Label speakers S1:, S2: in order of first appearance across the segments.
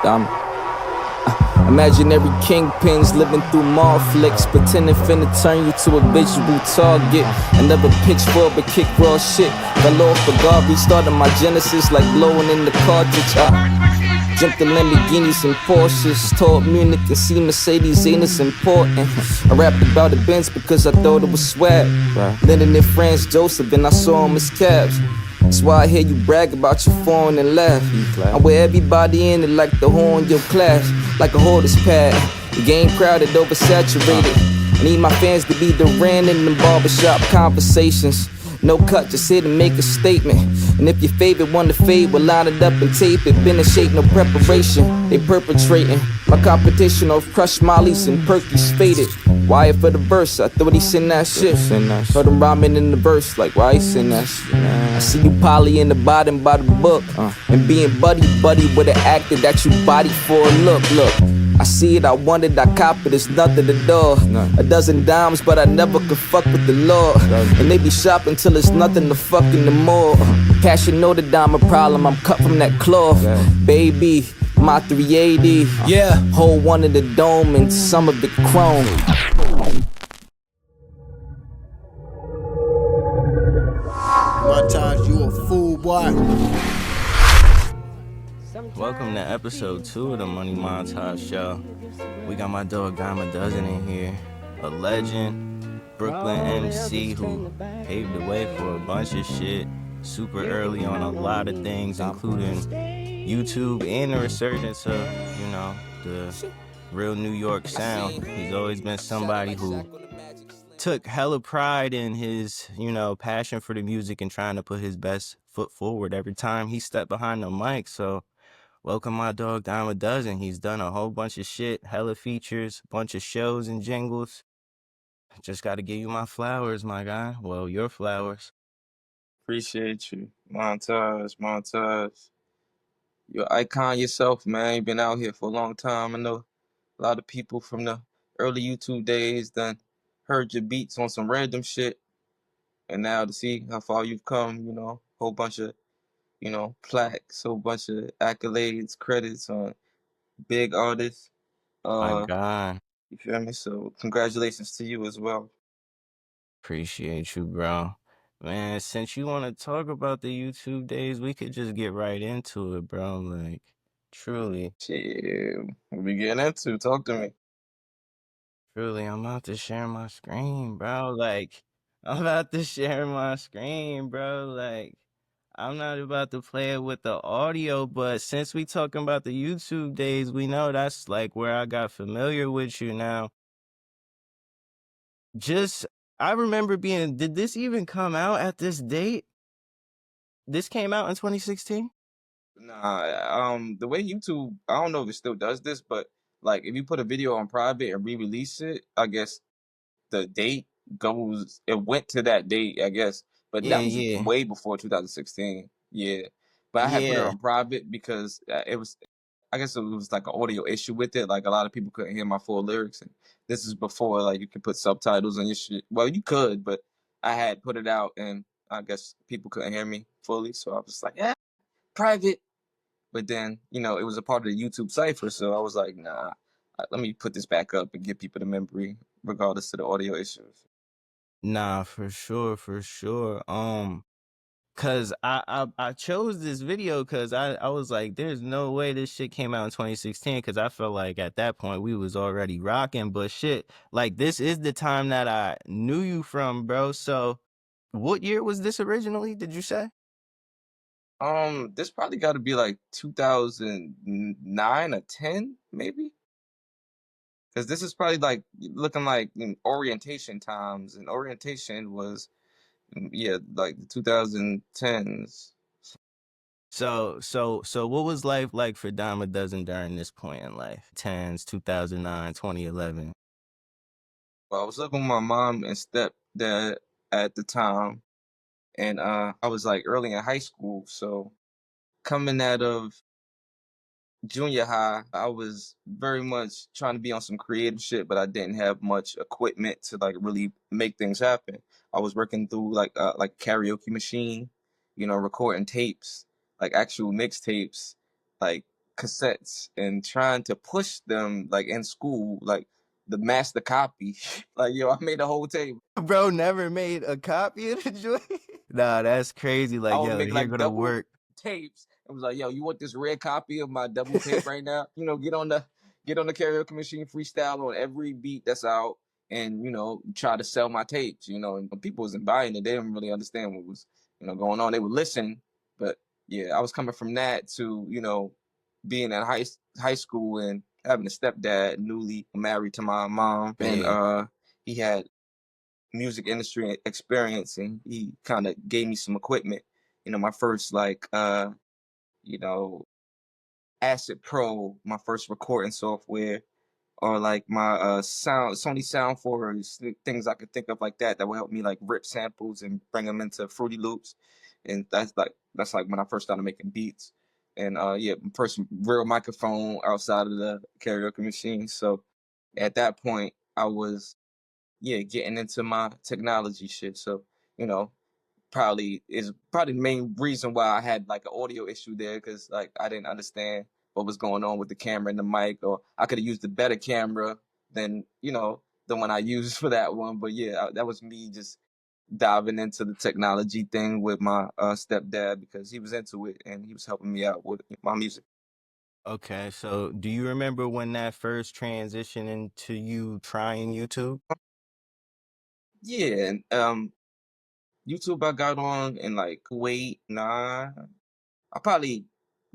S1: Dyme. Imaginary kingpins living through mall flicks, pretending finna turn you to a visual target. Another pitchfork but kick raw shit. Fell off the guard, restarted my genesis like blowing in the cartridge. I jumped the Lamborghinis and Porsches, taught Munich and see Mercedes ain't as important. I rapped about the Benz because I thought it was swag. Landing in France Joseph and I saw him as cabs. That's why I hear you brag about your phone and laugh. I'm with everybody in it like the horn in your class, like a hoarder's pad. The game crowded, oversaturated. I need my fans to be the Duran in the barbershop conversations. No cut, just here to make a statement. And if your favorite one to fade, we'll line it up and tape it. Been in shape, no preparation. They perpetrating. My competition of crushed mollies and perkies faded. Wire for the verse, I thought he sent that shit. Heard him rhyming in the verse, like why he send that shit? I see you poly in the bottom by the book. And being buddy with an actor that you body for a look. I see it, I want it, I cop it, it's nothing at all. A dozen dimes, but I never could fuck with the law. And they be shopping till it's nothing to fuck in the mall. Passion know the dime a problem, I'm cut from that cloth. Baby, my 380. Yeah, whole one of the dome and some of the chrome.
S2: Montage, you a fool, boy.
S3: Welcome to episode 2 of the Money Montage Show. We got my dog Dyme-A-Duzin in here, a legend, Brooklyn MC who paved the way for a bunch of shit super early on a lot of things, including YouTube and the resurgence of, the real New York sound. He's always been somebody who took hella pride in his, passion for the music and trying to put his best foot forward every time he stepped behind the mic. So welcome my dog Dyme-A-Duzin. He's done a whole bunch of shit, hella features, bunch of shows and jingles. Just got to give you my flowers, my guy. Well, your flowers.
S4: Appreciate you. Montage. You're an icon yourself, man. You've been out here for a long time. I know a lot of people from the early YouTube days done heard your beats on some random shit. And now to see how far you've come, whole bunch of, plaques, whole bunch of accolades, credits on big artists.
S3: My God.
S4: You feel me? So congratulations to you as well.
S3: Appreciate you, bro. Man, since you want to talk about the YouTube days, we could just get right into it, bro. Like, truly.
S4: Shit, what we getting into? Talk to me.
S3: Truly, I'm about to share my screen, bro. Like, I'm about to share my screen, bro. Like, I'm not about to play it with the audio, but since we talking about the YouTube days, we know that's like where I got familiar with you now. I remember did this even come out at this date? This came out in 2016?
S4: Nah, the way YouTube, I don't know if it still does this, but like if you put a video on private and re-release it, I guess the date it went to that date, I guess. But that was
S3: Yeah.
S4: way before 2016. Yeah. But I had put it
S3: Yeah.
S4: on private because I guess it was like an audio issue with it. Like a lot of people couldn't hear my full lyrics. And this is before like you could put subtitles on your shit. Well, you could, but I had put it out and I guess people couldn't hear me fully. So I was like, yeah, private. But then, it was a part of the YouTube cipher. So I was like, nah, let me put this back up and give people the memory regardless of the audio issues.
S3: Nah, for sure. Cause I chose this video cause I was like, there's no way this shit came out in 2016, cause I felt like at that point we was already rocking, but shit, like this is the time that I knew you from, bro. So what year was this originally, did you say?
S4: This probably got to be like 2009 or 10, maybe. Because this is probably like looking like orientation times, and orientation was, like the 2010s.
S3: So what was life like for Dyme-A-Duzin during this point in life? 10s, 2009, 2011.
S4: Well, I was living with my mom and stepdad at the time, and I was like early in high school, so coming out of junior high, I was very much trying to be on some creative shit, but I didn't have much equipment to like really make things happen. I was working through like karaoke machine, recording tapes, like actual mixtapes, like cassettes and trying to push them like in school, like the master copy. Like, yo, I made a whole tape.
S3: Bro never made a copy of the joint. Nah, that's crazy.
S4: I
S3: Like,
S4: would
S3: yo,
S4: make
S3: here
S4: like
S3: go to
S4: double
S3: work.
S4: tapes and was like, yo, you want this red copy of my double tape right now? Get on the karaoke machine, freestyle on every beat that's out, and try to sell my tapes. And people wasn't buying it. They didn't really understand what was going on. They would listen, but yeah, I was coming from that to being in high school and having a stepdad, newly married to my mom, and he had music industry experience, and he kind of gave me some equipment. My first like you know Acid Pro, my first recording software, or like my sound Sony sound forwards, things I could think of like that will help me like rip samples and bring them into Fruity Loops. And that's like when I first started making beats. And yeah, first real microphone outside of the karaoke machine. So at that point I was, yeah, getting into my technology shit. So you know probably the main reason why I had like an audio issue there, because like I didn't understand what was going on with the camera and the mic, or I could have used a better camera than the one I used for that one. But yeah, that was me just diving into the technology thing with my stepdad, because he was into it and he was helping me out with my music.
S3: Okay, so do you remember when that first transition into you trying YouTube?
S4: Yeah, and YouTube I got on in like wait nah I probably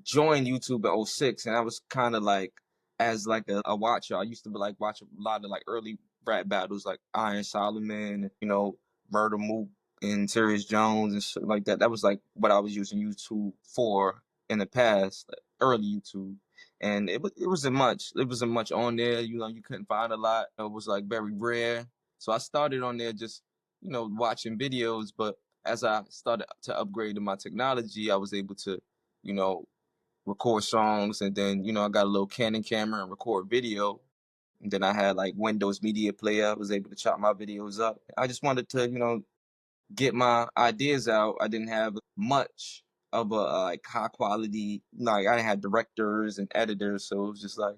S4: joined YouTube in '06, and I was kind of like as like a watcher. I used to be like watch a lot of like early rap battles like Iron Solomon, Murder Mook and Serious Jones and shit like that. That was like what I was using YouTube for in the past, like, early YouTube. And it wasn't much on there. You couldn't find a lot. It was like very rare. So I started on there just watching videos, but as I started to upgrade in my technology, I was able to, you know, record songs, and then I got a little Canon camera and record video. And then I had like Windows Media Player. I was able to chop my videos up. I just wanted to, get my ideas out. I didn't have much of a like high quality, like I didn't have directors and editors, so it was just like,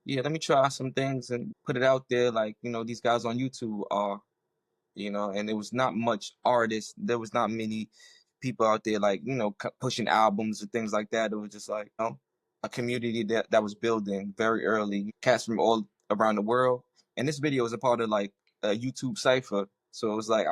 S4: yeah, let me try some things and put it out there. Like these guys on YouTube are, and there was not much artists. There was not many people out there like, pushing albums and things like that. It was just like, a community that was building very early, cats from all around the world. And this video was a part of like a YouTube cipher. So it was like,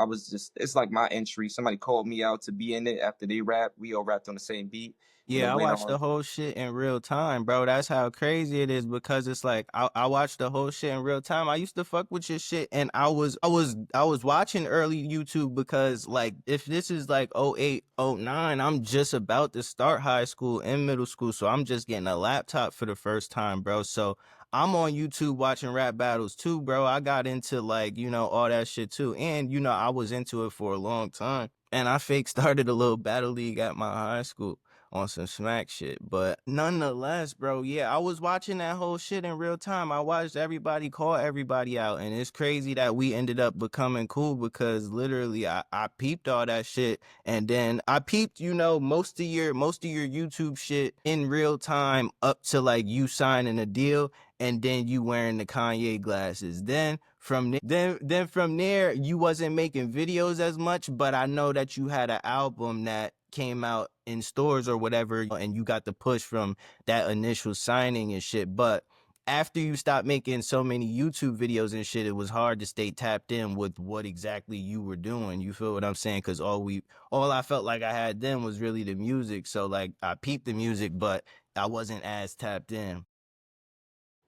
S4: it's like my entry. Somebody called me out to be in it after they rap. We all rapped on the same beat, and it
S3: Yeah, I
S4: went
S3: watched the
S4: on.
S3: whole shit in real time, bro. That's how crazy it is, because it's like I watched the whole shit in real time. I used to fuck with your shit, and I was watching early YouTube because like if this is like '08, '09, I'm just about to start high school and middle school, so I'm just getting a laptop for the first time, bro. So I'm on YouTube watching rap battles too, bro. I got into like, all that shit too. And I was into it for a long time. And I fake started a little battle league at my high school on some smack shit. But nonetheless, bro, yeah, I was watching that whole shit in real time. I watched everybody call everybody out. And it's crazy that we ended up becoming cool, because literally I peeped all that shit. And then I peeped, most of your YouTube shit in real time up to like you signing a deal, and then you wearing the Kanye glasses. Then from there, you wasn't making videos as much, but I know that you had an album that came out in stores or whatever, and you got the push from that initial signing and shit. But after you stopped making so many YouTube videos and shit, it was hard to stay tapped in with what exactly you were doing. You feel what I'm saying? Because all I felt like I had then was really the music. So like I peeped the music, but I wasn't as tapped in.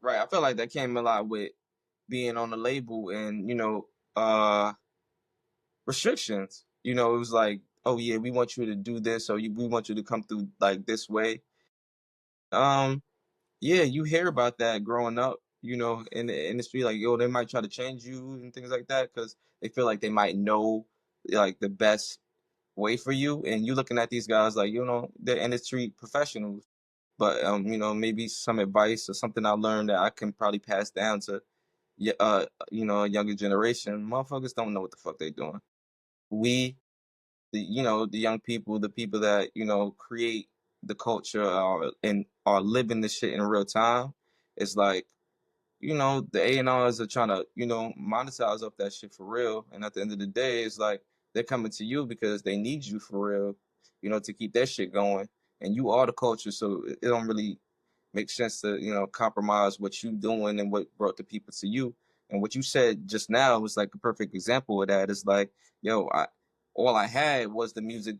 S4: Right. I feel like that came a lot with being on the label and, uh restrictions. It was like, oh yeah, we want you to do this, or we want you to come through like this way. Um, yeah, you hear about that growing up, in the industry, like, yo, they might try to change you and things like that because they feel like they might know like the best way for you. And you looking at these guys like, they're industry professionals. But maybe some advice or something I learned that I can probably pass down to a younger generation. Motherfuckers don't know what the fuck they doing. We the young people, the people that create. the culture and are living this shit in real time, it's like, the A&Rs are trying to, monetize off that shit for real. And at the end of the day, it's like they're coming to you because they need you for real, to keep that shit going. And you are the culture, so it don't really make sense to, compromise what you doing and what brought the people to you. And what you said just now was like a perfect example of that. It's like, yo, all I had was the music,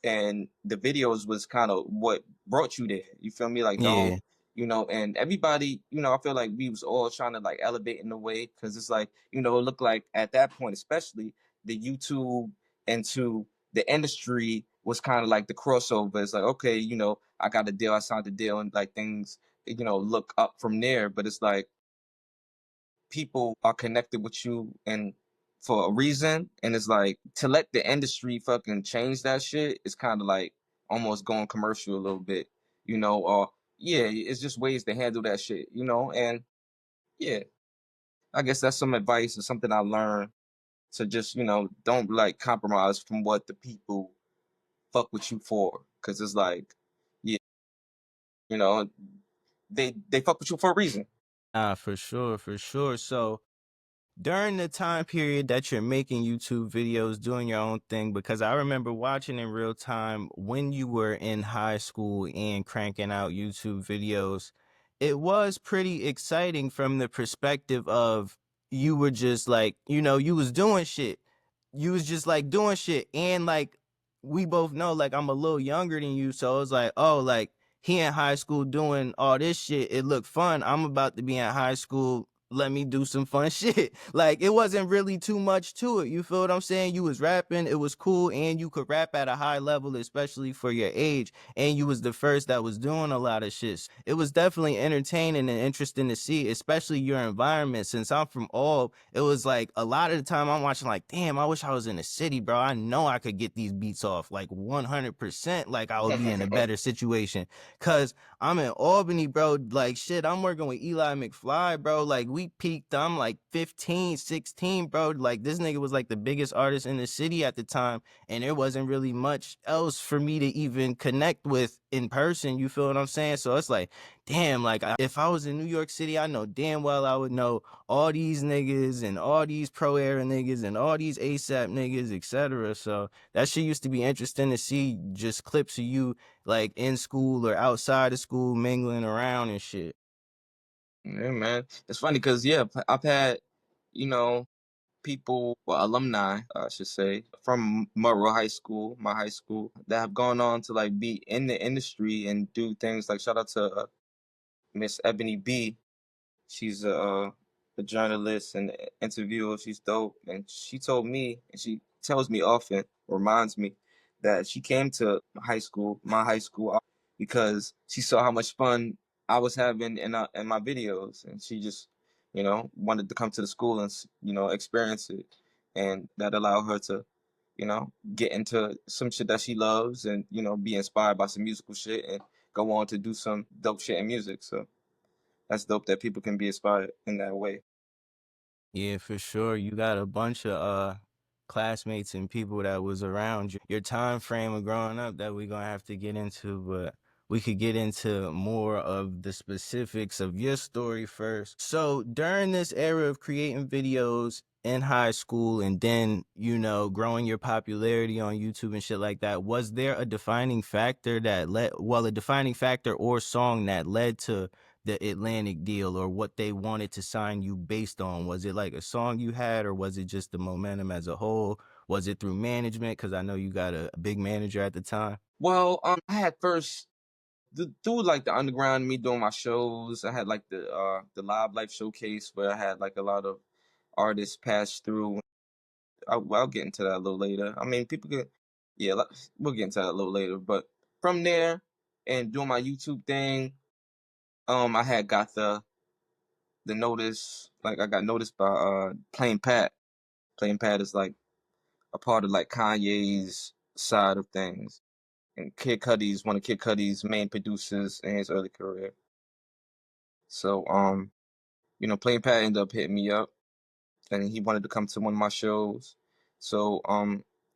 S4: and the videos was kind of what brought you there. You feel me? Like the
S3: Yeah.
S4: whole, and everybody, I feel like we was all trying to like elevate in a way, because it's like, it looked like at that point, especially the YouTube into the industry was kind of like the crossover. It's like, okay, I got a deal, I signed a deal, and like things, look up from there. But it's like people are connected with you and for a reason, and it's like to let the industry fucking change that shit is kind of like almost going commercial a little bit, or yeah, it's just ways to handle that shit, and yeah, I guess that's some advice or something I learned, to just, don't like compromise from what the people fuck with you for, because it's like, yeah, you know they fuck with you for a reason.
S3: Nah, for sure, for sure. So during the time period that you're making YouTube videos, doing your own thing, because I remember watching in real time when you were in high school and cranking out YouTube videos, it was pretty exciting from the perspective of you were just like, you was doing shit. You was just like doing shit. And like, we both know, like, I'm a little younger than you. So it was like, oh, like, he in high school doing all this shit. It looked fun. I'm about to be in high school, let me do some fun shit. Like, it wasn't really too much to it. You feel what I'm saying? You was rapping, it was cool, and you could rap at a high level, especially for your age. And you was the first that was doing a lot of shit. It was definitely entertaining and interesting to see, especially your environment. Since I'm from all, it was like a lot of the time I'm watching like, damn, I wish I was in the city, bro. I know I could get these beats off like 100%. Like, I would be in a better situation. Cause I'm in Albany, bro. Like, shit, I'm working with Eli McFly, bro. Like, we peaked, I'm like 15, 16, bro. Like, this nigga was like the biggest artist in the city at the time, and there wasn't really much else for me to even connect with in person. You feel what I'm saying? So it's like, damn, like, if I was in New York City, I know damn well I would know all these niggas and all these Pro Era niggas and all these ASAP niggas, etc. So that shit used to be interesting to see, just clips of you like in school or outside of school mingling around and shit.
S4: Yeah, man. It's funny because, yeah, I've had, you know, people, well, alumni, I should say, from Monroe High School, my high school, that have gone on to like be in the industry and do things like, shout out to Miss Ebony B. She's a journalist and interviewer. She's dope, and she told me, and she tells me often, reminds me, that she came to my high school, because she saw how much fun I was having in my videos, and she just, wanted to come to the school and experience it, and that allowed her to, get into some shit that she loves, and be inspired by some musical shit, and go on to do some dope shit in music. So that's dope that people can be inspired in that way.
S3: Yeah, for sure. You got a bunch of classmates and people that was around your time frame of growing up that we're gonna have to get into, but we could get into more of the specifics of your story first. So during this era of creating videos in high school and then, growing your popularity on YouTube and shit like that, was there a defining factor a defining factor or song that led to the Atlantic deal, or what they wanted to sign you based on? Was it like a song you had, or was it just the momentum as a whole? Was it through management? Because I know you got a big manager at the time.
S4: Well, I had first through like the underground, me doing my shows. I had like the live life showcase where I had like a lot of artists pass through. I'll get into that a little later. I mean, people can, yeah, we'll get into that a little later. But from there and doing my YouTube thing, I had got the notice. Like I got noticed by Plain Pat. Plain Pat is like a part of like Kanye's side of things, and Kid Cudi's one of Kid Cudi's main producers in his early career. So Plain Pat ended up hitting me up, and he wanted to come to one of my shows. So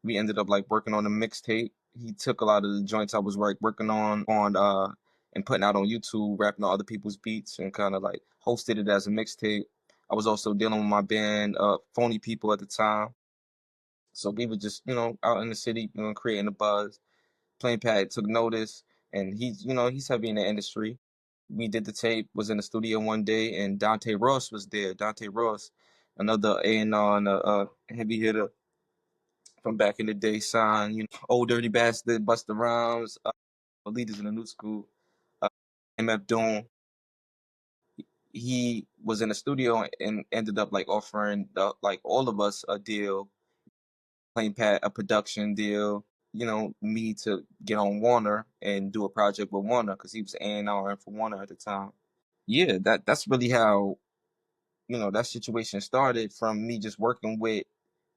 S4: we ended up like working on a mixtape, he took a lot of the joints I was working on and putting out on YouTube, rapping on other people's beats, and kind of like hosted it as a mixtape. I was also dealing with my band, Phony People at the time. So we were just, out in the city, creating a buzz. Plain Pat took notice, and he's heavy in the industry. We did the tape, was in the studio one day, and Dante Ross was there. Dante Ross, another A&R and a heavy hitter from back in the day, signed, Old Dirty Bastard, Busta Rhymes, leaders in the new school, MF Doom. He was in the studio and ended up like offering like all of us a deal, Plain Pat a production deal, me to get on Warner and do a project with Warner because he was A&R for Warner at the time. Yeah, that's really how that situation started, from me just working with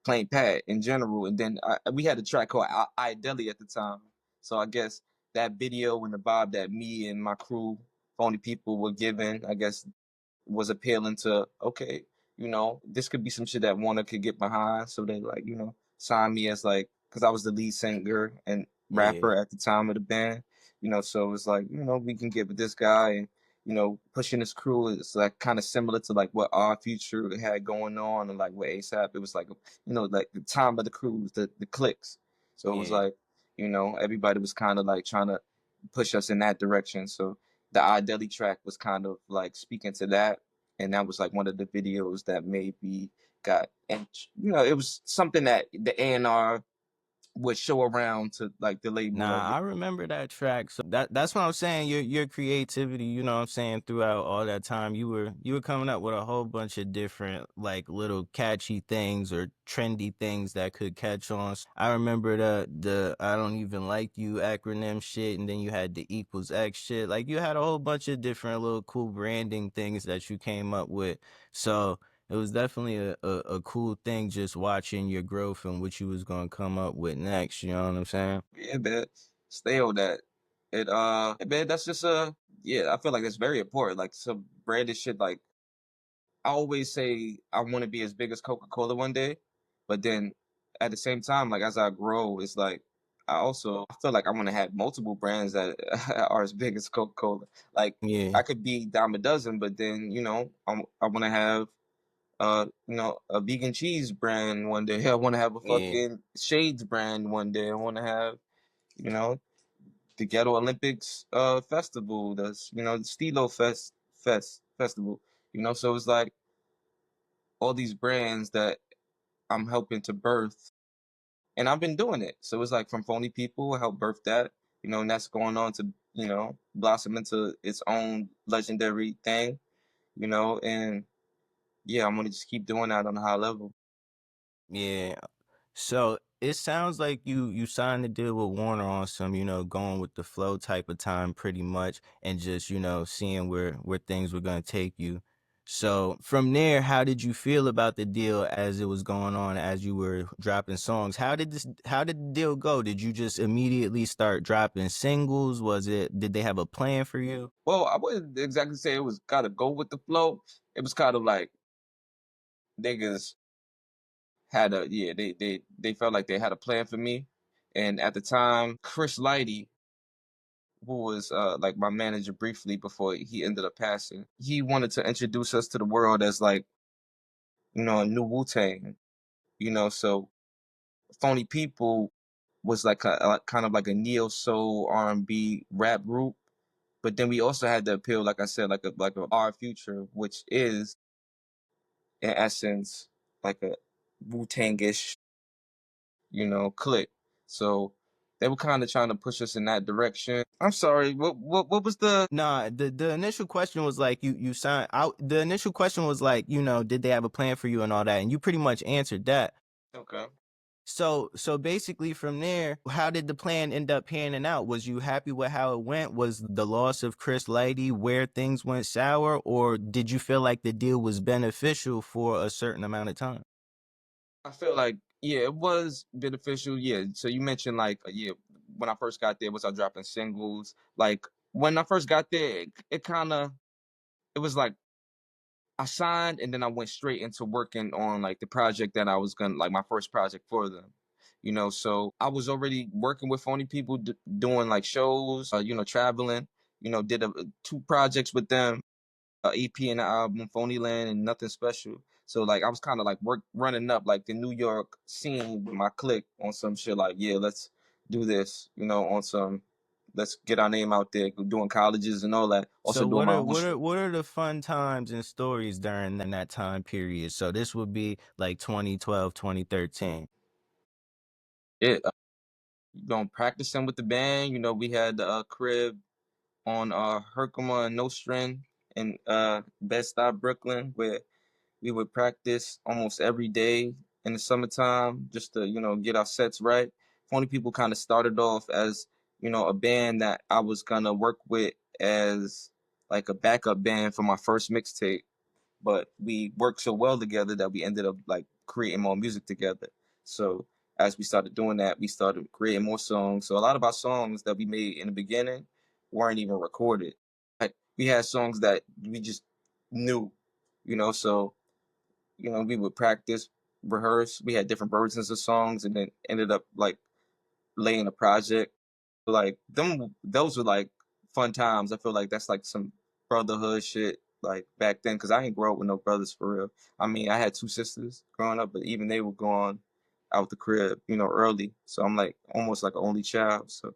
S4: Plain Pat in general, and then we had a track called I Deli at the time. So I guess that video and the vibe that me and my crew, Phony People, were given, I guess was appealing to, okay, this could be some shit that Warner could get behind. So they like, signed me as like, because I was the lead singer and
S3: Yeah,
S4: rapper at the time of the band, so it's like, we can get with this guy, and pushing this crew is like kind of similar to like what our future had going on, and like with ASAP. It was like, like the time of the crews, the clicks. So it was
S3: yeah.
S4: like, everybody was kind of like trying to push us in that direction. So the I Deli track was kind of like speaking to that, and that was like one of the videos that maybe got, and it was something that the A&R would show around to like the label. Like,
S3: Nah, I remember that track. So that's what I'm saying. Your creativity, you know what I'm saying, throughout all that time, you were coming up with a whole bunch of different like little catchy things or trendy things that could catch on. I remember the I don't even like you acronym shit, and then you had the equals X shit. Like you had a whole bunch of different little cool branding things that you came up with. So it was definitely a cool thing just watching your growth and what you was gonna come up with next. You know what I'm saying?
S4: yeah, man, stay on that. Yeah, man, that's just yeah, I feel like that's very important. Like some branded shit. Like I always say, I want to be as big as Coca-Cola one day, but then at the same time, like as I grow, it's like I feel like I want to have multiple brands that are as big as Coca-Cola. Like
S3: Yeah,
S4: I could be Dyme-A-Duzin, but then I want to have a vegan cheese brand one day. I want to have a
S3: yeah,
S4: fucking Shades brand one day. I want to have you know the Ghetto Olympics festival. That's the Stilo festival. So it's like all these brands that I'm helping to birth, and I've been doing it. So it's like from Phony People, I help birth that, and that's going on to blossom into its own legendary thing, and yeah, I'm gonna just keep doing that on a high level.
S3: yeah. So it sounds like you signed a deal with Warner on some, going with the flow type of time pretty much, and just, seeing where things were gonna take you. So from there, how did you feel about the deal as it was going on, as you were dropping songs? How did the deal go? Did you just immediately start dropping singles? Did they have a plan for you?
S4: Well, I wouldn't exactly say it was gotta go with the flow. It was kind of like niggas had a yeah, they felt like they had a plan for me. And at the time, Chris Lighty, who was like my manager briefly before he ended up passing, he wanted to introduce us to the world as like, a new Wu-Tang, so Phony People was like kind of like a neo soul R&B rap group. But then we also had the appeal, like I said, like a our future, which is in essence like a Wu-Tang-ish, clique. So they were kind of trying to push us in that direction. I'm sorry, what was the
S3: Nah, the initial question was like you signed out. The initial question was like, did they have a plan for you and all that? And you pretty much answered that.
S4: okay.
S3: So basically from there, how did the plan end up panning out? Was you happy with how it went? Was the loss of Chris Lighty where things went sour, or did you feel like the deal was beneficial for a certain amount of time?
S4: I feel like, yeah, it was beneficial. Yeah. So you mentioned like, yeah, when I first got there, was I dropping singles? Like when I first got there, it kind of, it was like I signed and then I went straight into working on like the project that I was gonna, like my first project for them. So I was already working with Phony People, doing like shows, traveling. Did 2 projects with them, EP and an album, Phony Land and Nothing Special. So like I was kind of like running up like the New York scene with my clique on some shit like, yeah, let's do this, on some, let's get our name out there, doing colleges and all that. Also
S3: So
S4: doing
S3: what
S4: my
S3: are
S4: own
S3: what are
S4: shit.
S3: what are the fun times and stories during that time period? So this would be like 2012, 2013.
S4: Yeah, practicing with the band. We had the crib on Herkimer and Nostrand in Bed-Stuy, Brooklyn, where we would practice almost every day in the summertime just to, get our sets right. Phony People kind of started off as, a band that I was gonna work with as like a backup band for my first mixtape. But we worked so well together that we ended up like creating more music together. So as we started doing that, we started creating more songs. So a lot of our songs that we made in the beginning weren't even recorded. We had songs that we just knew, so we would practice, rehearse. We had different versions of songs, and then ended up like laying a project. Like those were like fun times. I feel like that's like some brotherhood shit like back then, because I ain't grow up with no brothers for real. I mean, I had 2 sisters growing up, but even they were gone out the crib, early. So I'm like almost like an only child. So,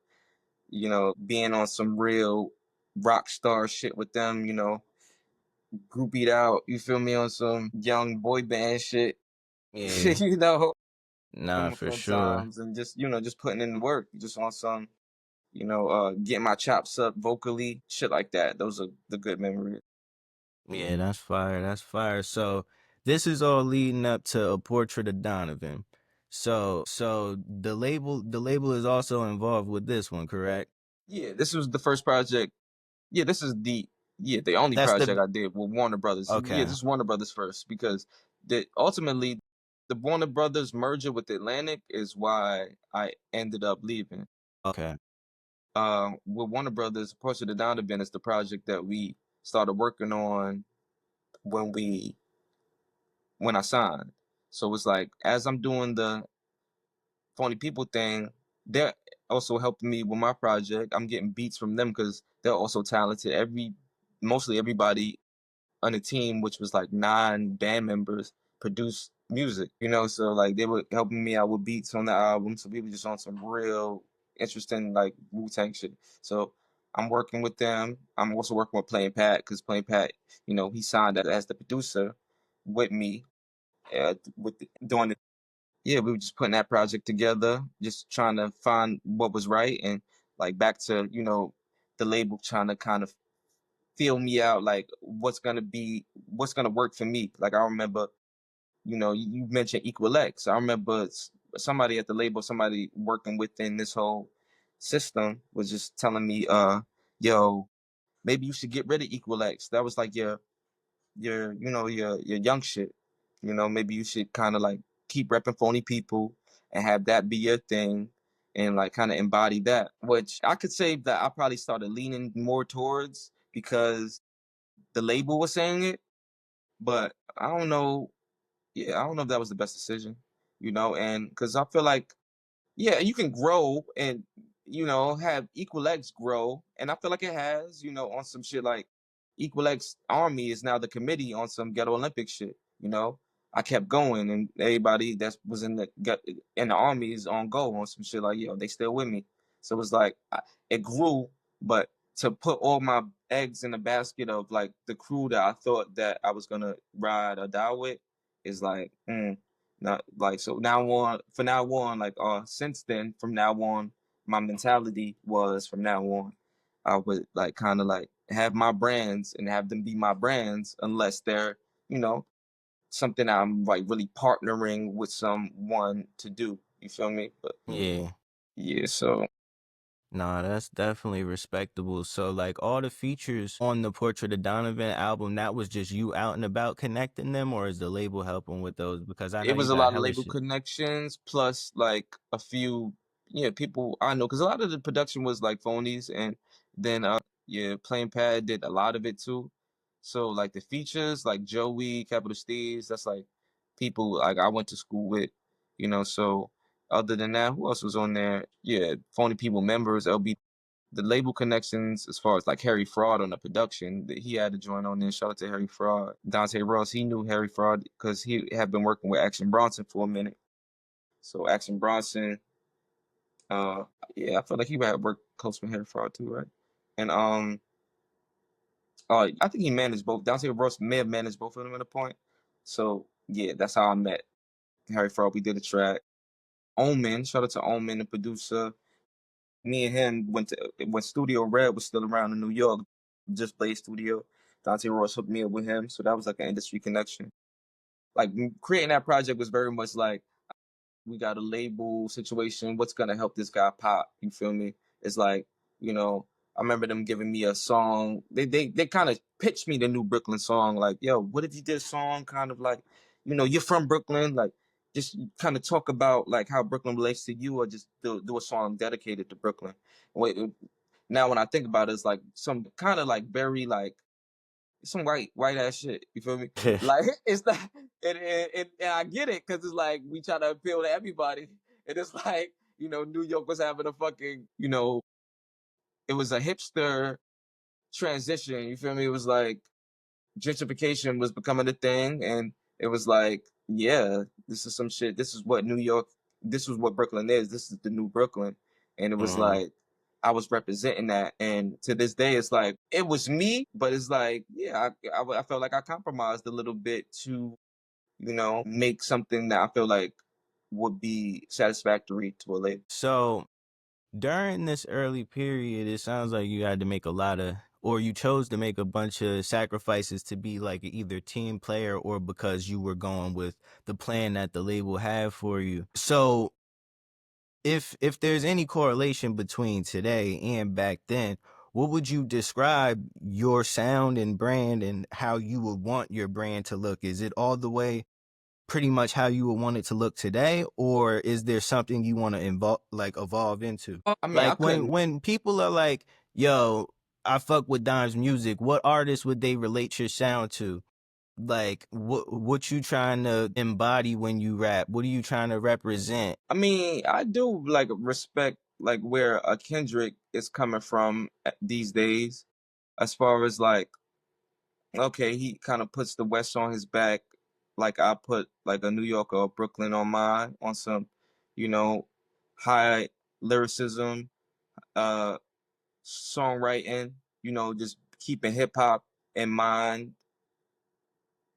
S4: being on some real rock star shit with them, groupied out, you feel me, on some young boy band shit,
S3: Yeah.
S4: you know,
S3: Nah,
S4: them
S3: for
S4: fun
S3: sure.
S4: times, and just, just putting in the work, just on some, getting my chops up vocally, shit like that. Those are the good memories.
S3: Yeah, that's fire. That's fire. So this is all leading up to A Portrait of Donovan. So the label is also involved with this one, correct?
S4: Yeah, this was the first project. Yeah, this is the only
S3: That's
S4: project
S3: the
S4: I did with Warner Brothers. Yeah,
S3: okay.
S4: this is Warner Brothers first, because ultimately the Warner Brothers merger with Atlantic is why I ended up leaving.
S3: Okay.
S4: With Warner Brothers, Portrait of Donovan is the project that we started working on when I signed. So it's like as I'm doing the Phony People thing, they're also helping me with my project. I'm getting beats from them because they're also talented. Mostly everybody on the team, which was like 9 band members, produced music. So like they were helping me out with beats on the album. So we were just on some real interesting like Wu-Tang shit. So I'm working with them. I'm also working with Plain Pat, because Plain Pat, he signed as the producer with me, doing it. Yeah, we were just putting that project together, just trying to find what was right, and like back to, the label trying to kind of feel me out, like what's gonna work for me. Like I remember, you mentioned Equal X. I remember somebody at the label, somebody working within this whole system was just telling me, yo, maybe you should get rid of Equal X. That was like your young shit. Maybe you should kind of like keep repping Phony People and have that be your thing, and like kind of embody that. Which I could say that I probably started leaning more towards because the label was saying it, but I don't know. Yeah, I don't know if that was the best decision, and because I feel like, yeah, you can grow and, have Equal X grow, and I feel like it has, on some shit like Equal X Army is now the committee on some Ghetto Olympic shit. I kept going, and everybody that was in the army is on go on some shit like, yo, they still with me. So it was like it grew, but to put all my eggs in the basket of like the crew that I thought that I was gonna ride or die with is like, not like, so now on for now on, like since then, from now on, my mentality was, from now on, I would like kind of like have my brands and have them be my brands, unless they're, you know something I'm like really partnering with someone to do. You feel me? But
S3: Yeah.
S4: yeah, so
S3: Nah, that's definitely respectable. So like all the features on the Portrait of Donovan album, that was just you out and about connecting them, or is the label helping with those? Because I know
S4: it
S3: you
S4: was a
S3: got
S4: lot of
S3: hella
S4: label
S3: shit.
S4: connections, plus like a few, yeah, people I know, because a lot of the production was like phonies, and then yeah, Plain Pad did a lot of it too. So like the features, like Joey, Capital Steez, that's like people like I went to school with, so Other than that, who else was on there? Yeah, Phony People members, LB, the label connections as far as like Harry Fraud on the production. He had to join on there. Shout out to Harry Fraud. Dante Ross, he knew Harry Fraud because he had been working with Action Bronson for a minute. So Action Bronson, uh, yeah, I feel like he had worked close with Harry Fraud too, right? And I think he managed both. Dante Ross may have managed both of them at a point. So yeah, that's how I met Harry Fraud. We did a track. Omen, shout out to Omen, the producer. Me and him went to when Studio Red was still around in New York, just Blaze Studio. Dante Ross hooked me up with him, so that was like an industry connection. Like creating that project was very much like we got a label situation. What's gonna help this guy pop? You feel me? It's like, you know, I remember them giving me a song. They kind of pitched me the new Brooklyn song. Like, yo, what if you did a song kind of like, you're from Brooklyn, like just kind of talk about like how Brooklyn relates to you, or just do a song dedicated to Brooklyn. Wait, now when I think about it, it's like some kind of like very like some white ass shit. You feel me? Like it's not, and I get it because it's like we try to appeal to everybody, and it's like New York was having a fucking it was a hipster transition. You feel me? It was like gentrification was becoming a thing, and it was like, yeah, this is some shit. This is what New York. This is what Brooklyn is. This is the new Brooklyn, and it was like I was representing that, and to this day, it's like it was me, but it's like, yeah, I felt like I compromised a little bit to, make something that I feel like would be satisfactory to a lady.
S3: So during this early period, it sounds like you had to make a lot of, or you chose to make a bunch of sacrifices to be like either team player or because you were going with the plan that the label had for you. So if there's any correlation between today and back then, what would you describe your sound and brand and how you would want your brand to look? Is it all the way pretty much how you would want it to look today, or is there something you want to evolve into?
S4: I mean, I
S3: Like
S4: couldn't.
S3: when people are like, yo, I fuck with Dyme's music, what artists would they relate your sound to? Like what you trying to embody when you rap? What are you trying to represent?
S4: I mean, I do like respect like where a Kendrick is coming from these days, as far as like, okay, he kind of puts the West on his back, like I put like a New York or a Brooklyn on mine, on some, you know, high lyricism, uh, songwriting, just keeping hip hop in mind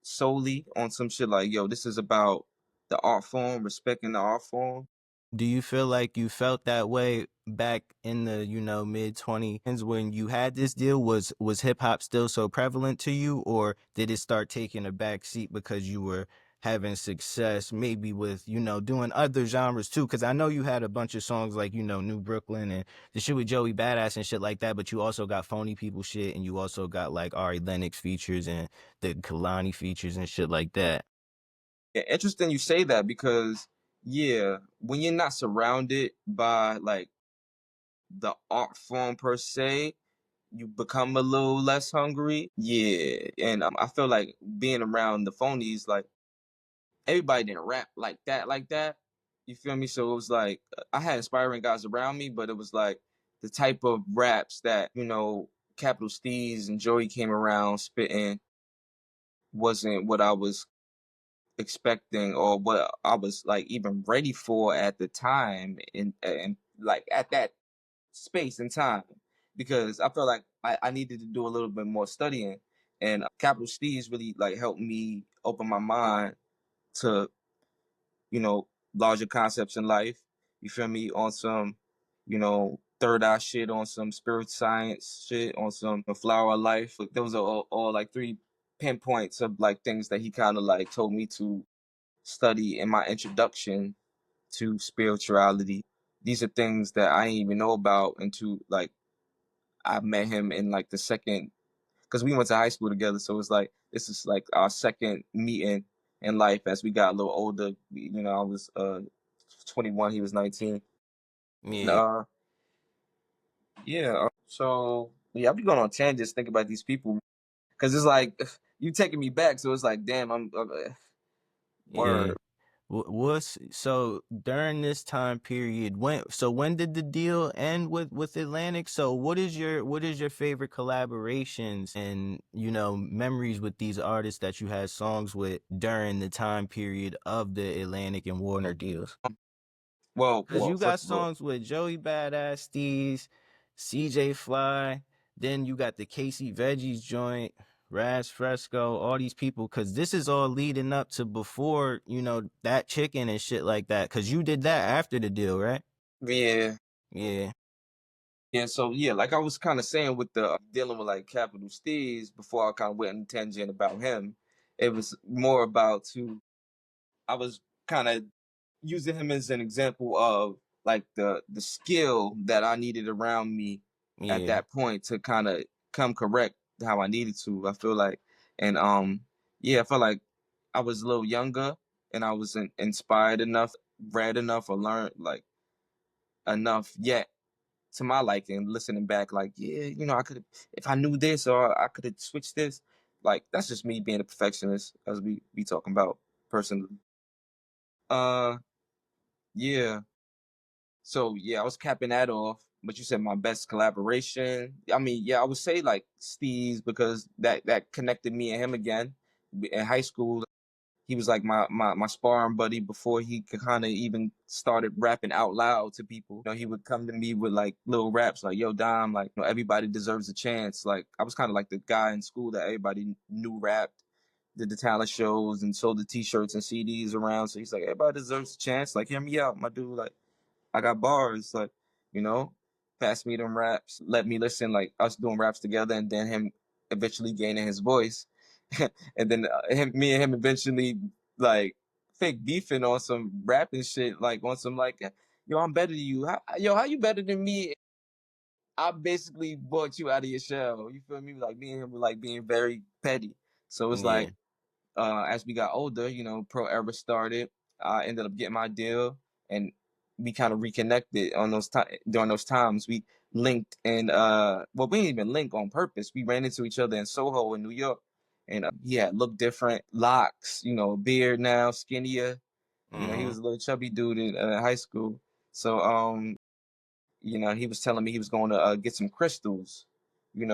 S4: solely on some shit like, yo, this is about the art form, respecting the art form.
S3: Do you feel like you felt that way back in the, mid 20s when you had this deal? Was hip hop still so prevalent to you, or did it start taking a back seat because you were having success maybe with, doing other genres too? Because I know you had a bunch of songs like, New Brooklyn and the shit with Joey Badass and shit like that, but you also got Phony People shit, and you also got like Ari Lennox features and the Kalani features and shit like that.
S4: Yeah, interesting you say that because, yeah, when you're not surrounded by like the art form per se, you become a little less hungry. Yeah, and I feel like being around the phonies, like everybody didn't rap like that, like that. You feel me? So it was like I had inspiring guys around me, but it was like the type of raps that Capital Steez and Joey came around spitting wasn't what I was expecting or what I was like even ready for at the time, and like at that space and time, because I felt like I needed to do a little bit more studying, and Capital Steez really like helped me open my mind to larger concepts in life. You feel me? On some third eye shit, on some spirit science shit, on some flower of life. Like, those are all like three pinpoints of like things that he kind of like told me to study in my introduction to spirituality. These are things that I didn't even know about until like I met him in like the second, because we went to high school together. So it's like this is like our second meeting in life as we got a little older. I was 21, he was 19.
S3: Yeah.
S4: Yeah. So yeah, I'll be going on tangents thinking about these people because it's like you taking me back. So it's like, damn, I'm
S3: Yeah.
S4: word.
S3: What's so during this time period? When did the deal end with Atlantic? So what is your favorite collaborations and memories with these artists that you had songs with during the time period of the Atlantic and Warner deals? Cause
S4: Well,
S3: you got
S4: first of all,
S3: songs with Joey Badass, Steez, CJ Fly, then you got the Casey Veggies joint, Raz Fresco, all these people. Cause this is all leading up to before that chicken and shit like that. Cause you did that after the deal, right?
S4: yeah,
S3: Yeah,
S4: yeah. So yeah, like I was kind of saying with the dealing with like Capital Steez before I kind of went on a tangent about him, it was more about to I was kind of using him as an example of like the skill that I needed around me at
S3: yeah.
S4: that point to kind of come correct how I needed to. I feel like, and yeah, I felt like I was a little younger and I wasn't inspired enough, read enough, or learned like enough yet to my liking. Listening back, like yeah, I could have if I knew this or I could have switched this. Like that's just me being a perfectionist, as we be talking about personally. Uh, yeah. So yeah, I was capping that off. But you said my best collaboration. I mean, yeah, I would say like Steve's because that connected me and him again. In high school, he was like my sparring buddy before he could kind of even started rapping out loud to people. He would come to me with like little raps like, "Yo, Dom, like everybody deserves a chance." Like I was kind of like the guy in school that everybody knew rapped, did the talent shows and sold the T-shirts and CDs around. So he's like, "Everybody deserves a chance. Like, hear me out, my dude. Like." I got bars, like, you know, pass me them raps, let me listen, like us doing raps together, and then him eventually gaining his voice, and then me and him eventually like fake beefing on some rapping shit, like on some like, yo, I'm better than you, how you better than me? I basically brought you out of your shell. You feel me? Like me and him were like being very petty. So it's
S3: Yeah.
S4: like as we got older, Pro Era started. I ended up getting my deal, and we kind of reconnected on those during those times. We linked, and well, we didn't even link on purpose. We ran into each other in Soho in New York, and he had looked different, locks, beard now, skinnier. He
S3: Mm-hmm.
S4: was a little chubby dude in high school. So he was telling me he was going to get some crystals. We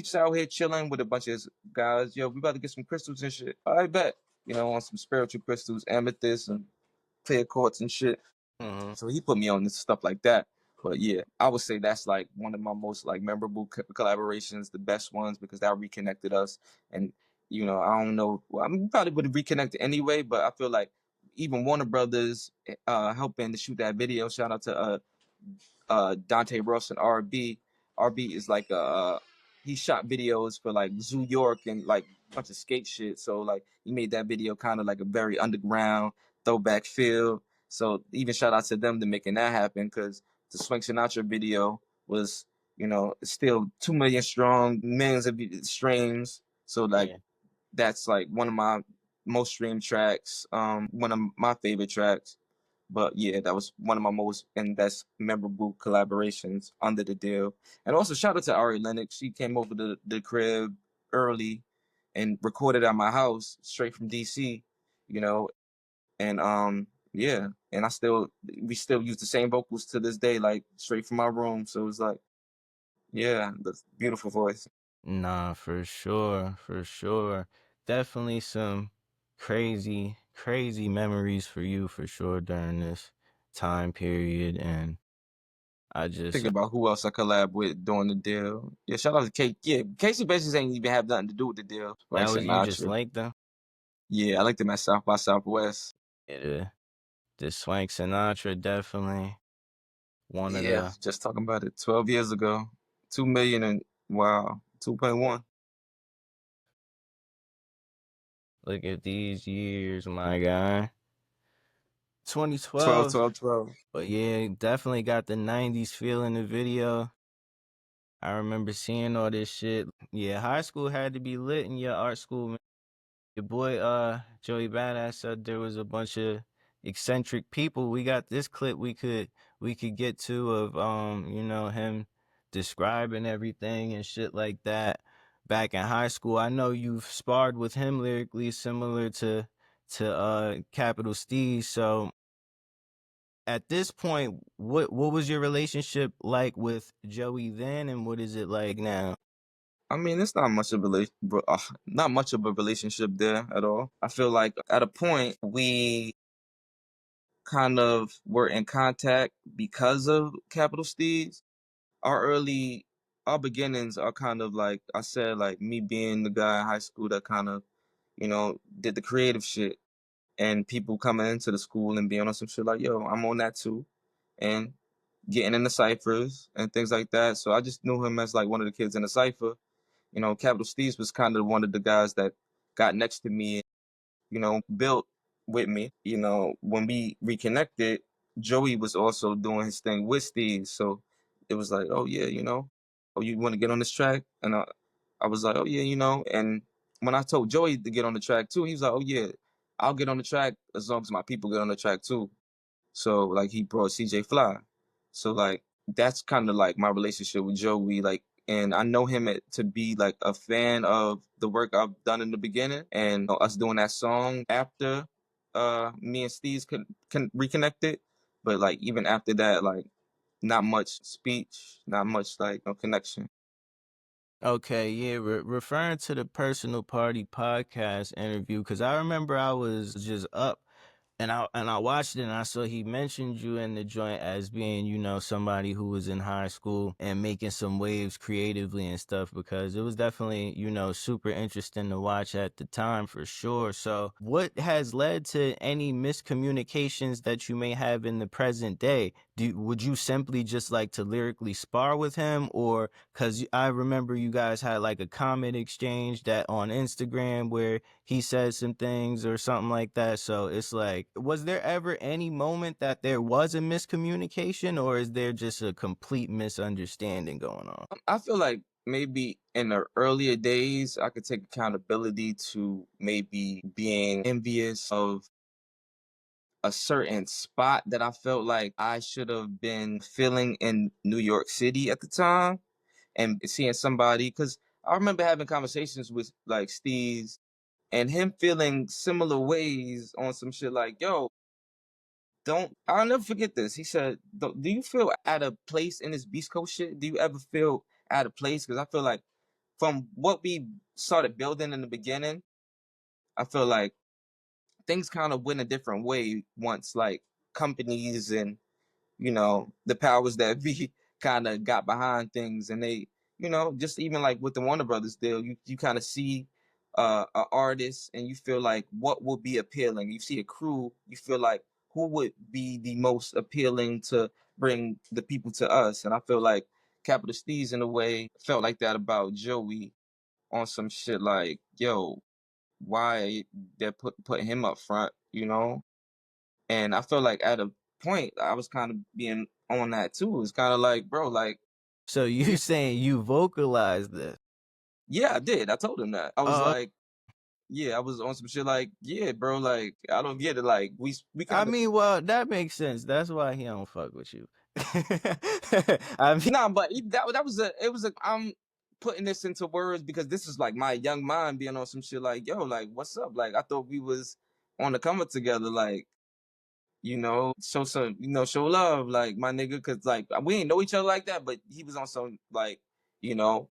S4: just out here chilling with a bunch of guys. Yo, we about to get some crystals and shit. I bet. On some spiritual crystals, amethyst and clear quartz and shit.
S3: Mm-hmm.
S4: So he put me on this stuff like that. But yeah, I would say that's like one of my most like memorable collaborations, the best ones because that reconnected us. And I don't know. Well, I mean, we probably would have reconnected anyway, but I feel like even Warner Brothers helping to shoot that video. Shout out to Dante Russ and RB. RB is like he shot videos for like Zoo York and like a bunch of skate shit. So like he made that video kind of like a very underground throwback feel. So even shout out to them to making that happen because the Swank Sinatra video was still 2 million strong, millions of streams. So like
S3: Yeah.
S4: that's like one of my most streamed tracks, one of my favorite tracks. But yeah, that was one of my most and best memorable collaborations under the deal. And also shout out to Ari Lennox. She came over to the crib early and recorded at my house straight from DC, you know, and yeah, and we still use the same vocals to this day, like straight from my room. So it's like, yeah, the beautiful voice.
S3: Nah, for sure, for sure. Definitely some crazy, crazy memories for you for sure during this time period. And I just,
S4: Thinking about who else I collab with during the deal. Yeah, shout out to Kate. Yeah, Casey Basis ain't even have nothing to do with the deal. Frank
S3: that was you just
S4: Sinatra.
S3: linked them.
S4: Yeah, I like them at South by Southwest.
S3: Yeah, the Swank Sinatra definitely one of
S4: Yeah,
S3: the
S4: just talking about it 12 years ago. 2 million and wow, 2.1.
S3: look at these years, my guy.
S4: 12,
S3: 2012.
S4: 12, 12.
S3: But yeah, definitely got the 90s feel in the video. I remember seeing all this shit. Yeah, high school had to be lit in your art school. Your boy Joey Badass said there was a bunch of eccentric people. We got this clip we could get to of him describing everything and shit like that back in high school. I know you've sparred with him lyrically similar to to Capital Steez. So at this point, what was your relationship like with Joey then, and what is it like now?
S4: I mean, it's not much of not much of a relationship there at all. I feel like at a point we kind of were in contact because of Capital Steez. Our early, our beginnings are kind of like I said, like me being the guy in high school that kind of, did the creative shit, and people coming into the school and being on some shit like, yo, I'm on that too, and getting in the ciphers and things like that. So I just knew him as like one of the kids in the cipher. Capital Steez was kind of one of the guys that got next to me, built with me. When we reconnected, Joey was also doing his thing with Steve. So it was like, oh yeah, oh, you want to get on this track? And I was like, oh yeah, and when I told Joey to get on the track too, he was like, oh yeah, I'll get on the track as long as my people get on the track too. So like he brought CJ Fly. So like that's kind of like my relationship with Joey. Like, and I know him to be like a fan of the work I've done in the beginning, and us doing that song after me and Steve's can reconnected. But like even after that, like not much speech, not much like no connection.
S3: Okay, yeah, referring to the Personal Party podcast interview, because I remember I was just up and I watched it and I saw he mentioned you in the joint as being, somebody who was in high school and making some waves creatively and stuff, because it was definitely, super interesting to watch at the time for sure. So what has led to any miscommunications that you may have in the present day? Would you simply just like to lyrically spar with him, or because I remember you guys had like a comment exchange that on Instagram where he said some things or something like that. So it's like, was there ever any moment that there was a miscommunication, or is there just a complete misunderstanding going on?
S4: I feel like maybe in the earlier days, I could take accountability to maybe being envious of a certain spot that I felt like I should have been filling in New York City at the time, and seeing somebody, because I remember having conversations with like Steve's and him feeling similar ways on some shit like, yo, don't, I'll never forget this. He said, do you feel out of place in this Beast Coast shit? Do you ever feel out of place? Because I feel like from what we started building in the beginning, I feel like things kind of went a different way once like companies and the powers that be kind of got behind things, and they, just even like with the Warner Brothers deal, you kind of see an artist and you feel like what would be appealing. You see a crew, you feel like who would be the most appealing to bring the people to us. And I feel like Capital Steez in a way felt like that about Joey on some shit like, yo, why they're putting him up front, and I feel like at a point I was kind of being on that too. It's kind of like, bro, like,
S3: So you
S4: we,
S3: saying you vocalized this?
S4: yeah, I did. I told him that. I was
S3: Uh,
S4: like, yeah, I was on some shit like, yeah, bro, like, I don't get it. Like, we
S3: I
S4: kind of,
S3: mean, well, that makes sense. That's why he don't fuck with you. I mean,
S4: nah, but that was I'm putting this into words because this is like my young mind being on some shit like, yo, like, what's up? Like, I thought we was on the come up together, like, show some, show love, like my nigga, cause like we ain't know each other like that, but he was on some like, you know,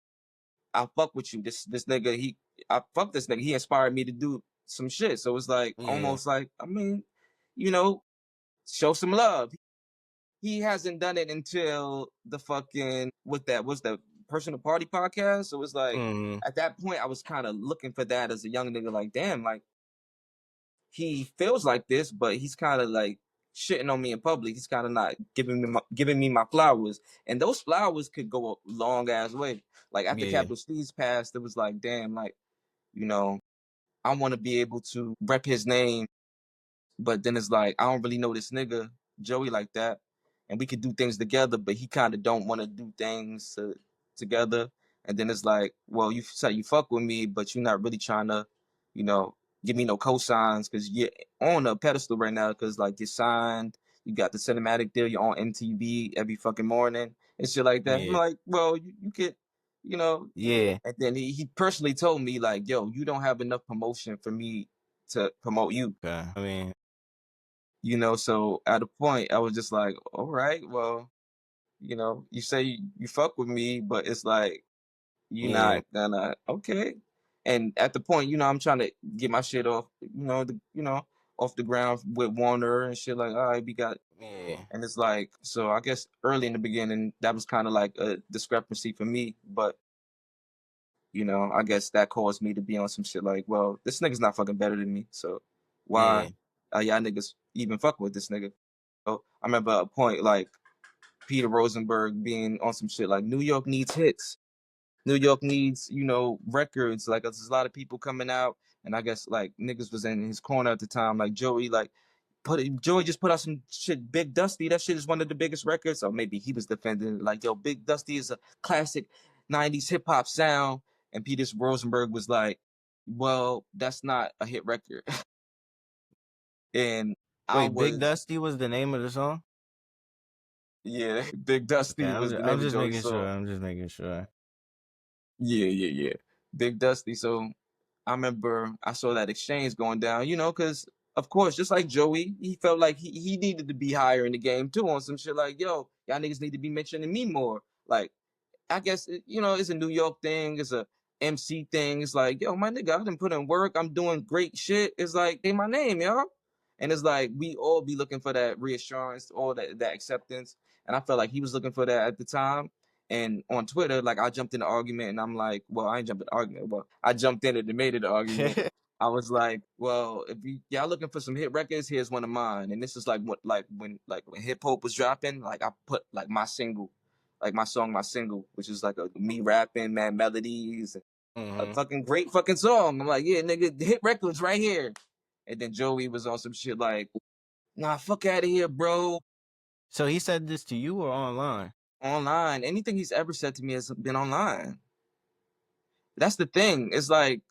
S4: I fuck with you. This nigga, I fuck this nigga. He inspired me to do some shit. So it's like
S3: yeah,
S4: almost like, I mean, you know, show some love. He hasn't done it until the fucking what that was the Personal Party podcast. So it's like
S3: mm,
S4: at that point I was kind of looking for that as a young nigga, like, damn, like he feels like this, but he's kind of like shitting on me in public. He's kind of not giving me my flowers, and those flowers could go a long ass way. Like after
S3: yeah,
S4: Capital Steez passed, it was like, damn, like you know, I want to be able to rep his name, but then it's like I don't really know this nigga Joey like that, and we could do things together, but he kind of don't want to do things together. And then it's like, well, you say you fuck with me, but you're not really trying to, you know, give me no cosigns because you're on a pedestal right now because like you're signed, you got the cinematic deal, you're on MTV every fucking morning and shit like that. I'm
S3: yeah,
S4: like, well, you could, you know.
S3: yeah,
S4: And then he personally told me like, yo, you don't have enough promotion for me to promote you.
S3: Okay. I mean,
S4: You know, so at a point I was just like, all right, well, you know, you say you fuck with me, but it's like you're
S3: yeah,
S4: not gonna okay. And at the point, you know, I'm trying to get my shit off, off the ground with Warner and shit. Like, all right, we got,
S3: yeah,
S4: and it's like, so I guess early in the beginning, that was kind of like a discrepancy for me. But you know, I guess that caused me to be on some shit like, well, this nigga's not fucking better than me, so why
S3: yeah.
S4: y'all niggas even fuck with this nigga? So I remember a point like Peter Rosenberg being on some shit like New York needs hits. New York needs, you know, records. Like there's a lot of people coming out, and I guess like niggas was in his corner at the time. Like Joey, like Joey just put out some shit. Big Dusty, that shit is one of the biggest records. Or maybe he was defending it, like, yo, Big Dusty is a classic '90s hip hop sound. And Peter Rosenberg was like, well, that's not a hit record. And I
S3: Wait, Big
S4: was,
S3: Dusty was the name of the song?
S4: yeah, Big
S3: Okay,
S4: Dusty was the
S3: I'm
S4: name of
S3: just
S4: Joey's
S3: making sure.
S4: song.
S3: I'm just making sure.
S4: Yeah. Big Dusty. So I remember I saw that exchange going down, you know, because of course, just like Joey, he felt like he needed to be higher in the game too on some shit like, yo, y'all niggas need to be mentioning me more. Like, I guess you know it's a New York thing, it's a MC thing. It's like, yo, my nigga, I done put in work. I'm doing great shit. It's like, hey, my name, yo. And it's like we all be looking for that reassurance, all that acceptance. And I felt like he was looking for that at the time. And on Twitter, like I jumped in the argument, and I'm like, well, I ain't jumped in the argument, but I jumped in it and made it an argument. I was like, well, if y'all looking for some hit records, here's one of mine. And this is like what when hip hop was dropping, like I put like my single, like my song, my single, which is like a me rapping, mad melodies, a
S3: hmm
S4: fucking great fucking song. I'm like, yeah, nigga, the hit records right here. And then Joey was on some shit like, nah, fuck out of here, bro.
S3: So he said this to you or online?
S4: Online. Anything he's ever said to me has been online. That's the thing. It's like